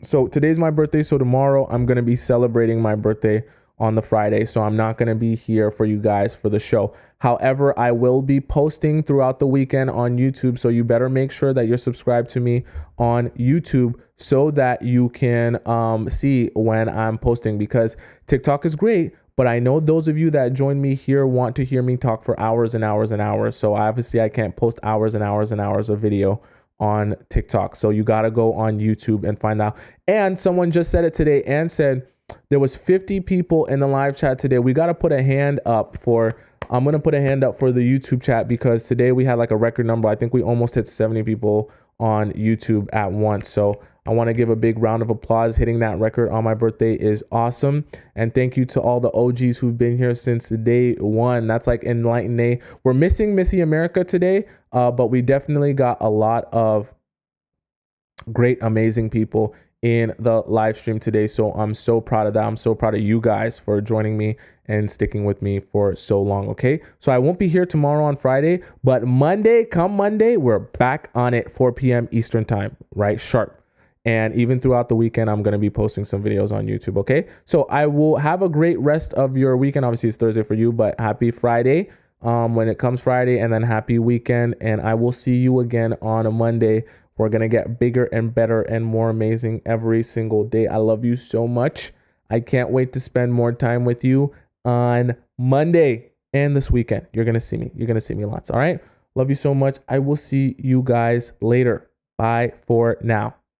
So today's my birthday. So tomorrow I'm going to be celebrating my birthday on the Friday. So I'm not going to be here for you guys for the show. However, I will be posting throughout the weekend on YouTube. So you better make sure that you're subscribed to me on YouTube so that you can see when I'm posting, because TikTok is great. But I know those of you that join me here want to hear me talk for hours and hours and hours. So obviously I can't post hours and hours and hours of video on TikTok. So you got to go on YouTube and find out. And someone just said it today and said, There was 50 people in the live chat today. We got to put a hand up for, I'm going to put a hand up for the YouTube chat because today we had like a record number. I think we almost hit 70 people on YouTube at once. So I want to give a big round of applause. Hitting that record on my birthday is awesome. And thank you to all the OGs who've been here since day one. That's like Enlightened A. We're missing Missy America today, but we definitely got a lot of great, amazing people in the live stream today. So I'm so proud of that. I'm so proud of you guys for joining me and sticking with me for so long. Okay. So I won't be here tomorrow on Friday, but come Monday, we're back on it, 4 p.m. Eastern time, right? Sharp. And even throughout the weekend, I'm going to be posting some videos on YouTube. Okay. So I will have a great rest of your weekend. Obviously it's Thursday for you, but happy Friday when it comes Friday, and then happy weekend. And I will see you again on a Monday. We're going to get bigger and better and more amazing every single day. I love you so much. I can't wait to spend more time with you on Monday and this weekend. You're going to see me. You're going to see me lots. All right. Love you so much. I will see you guys later. Bye for now.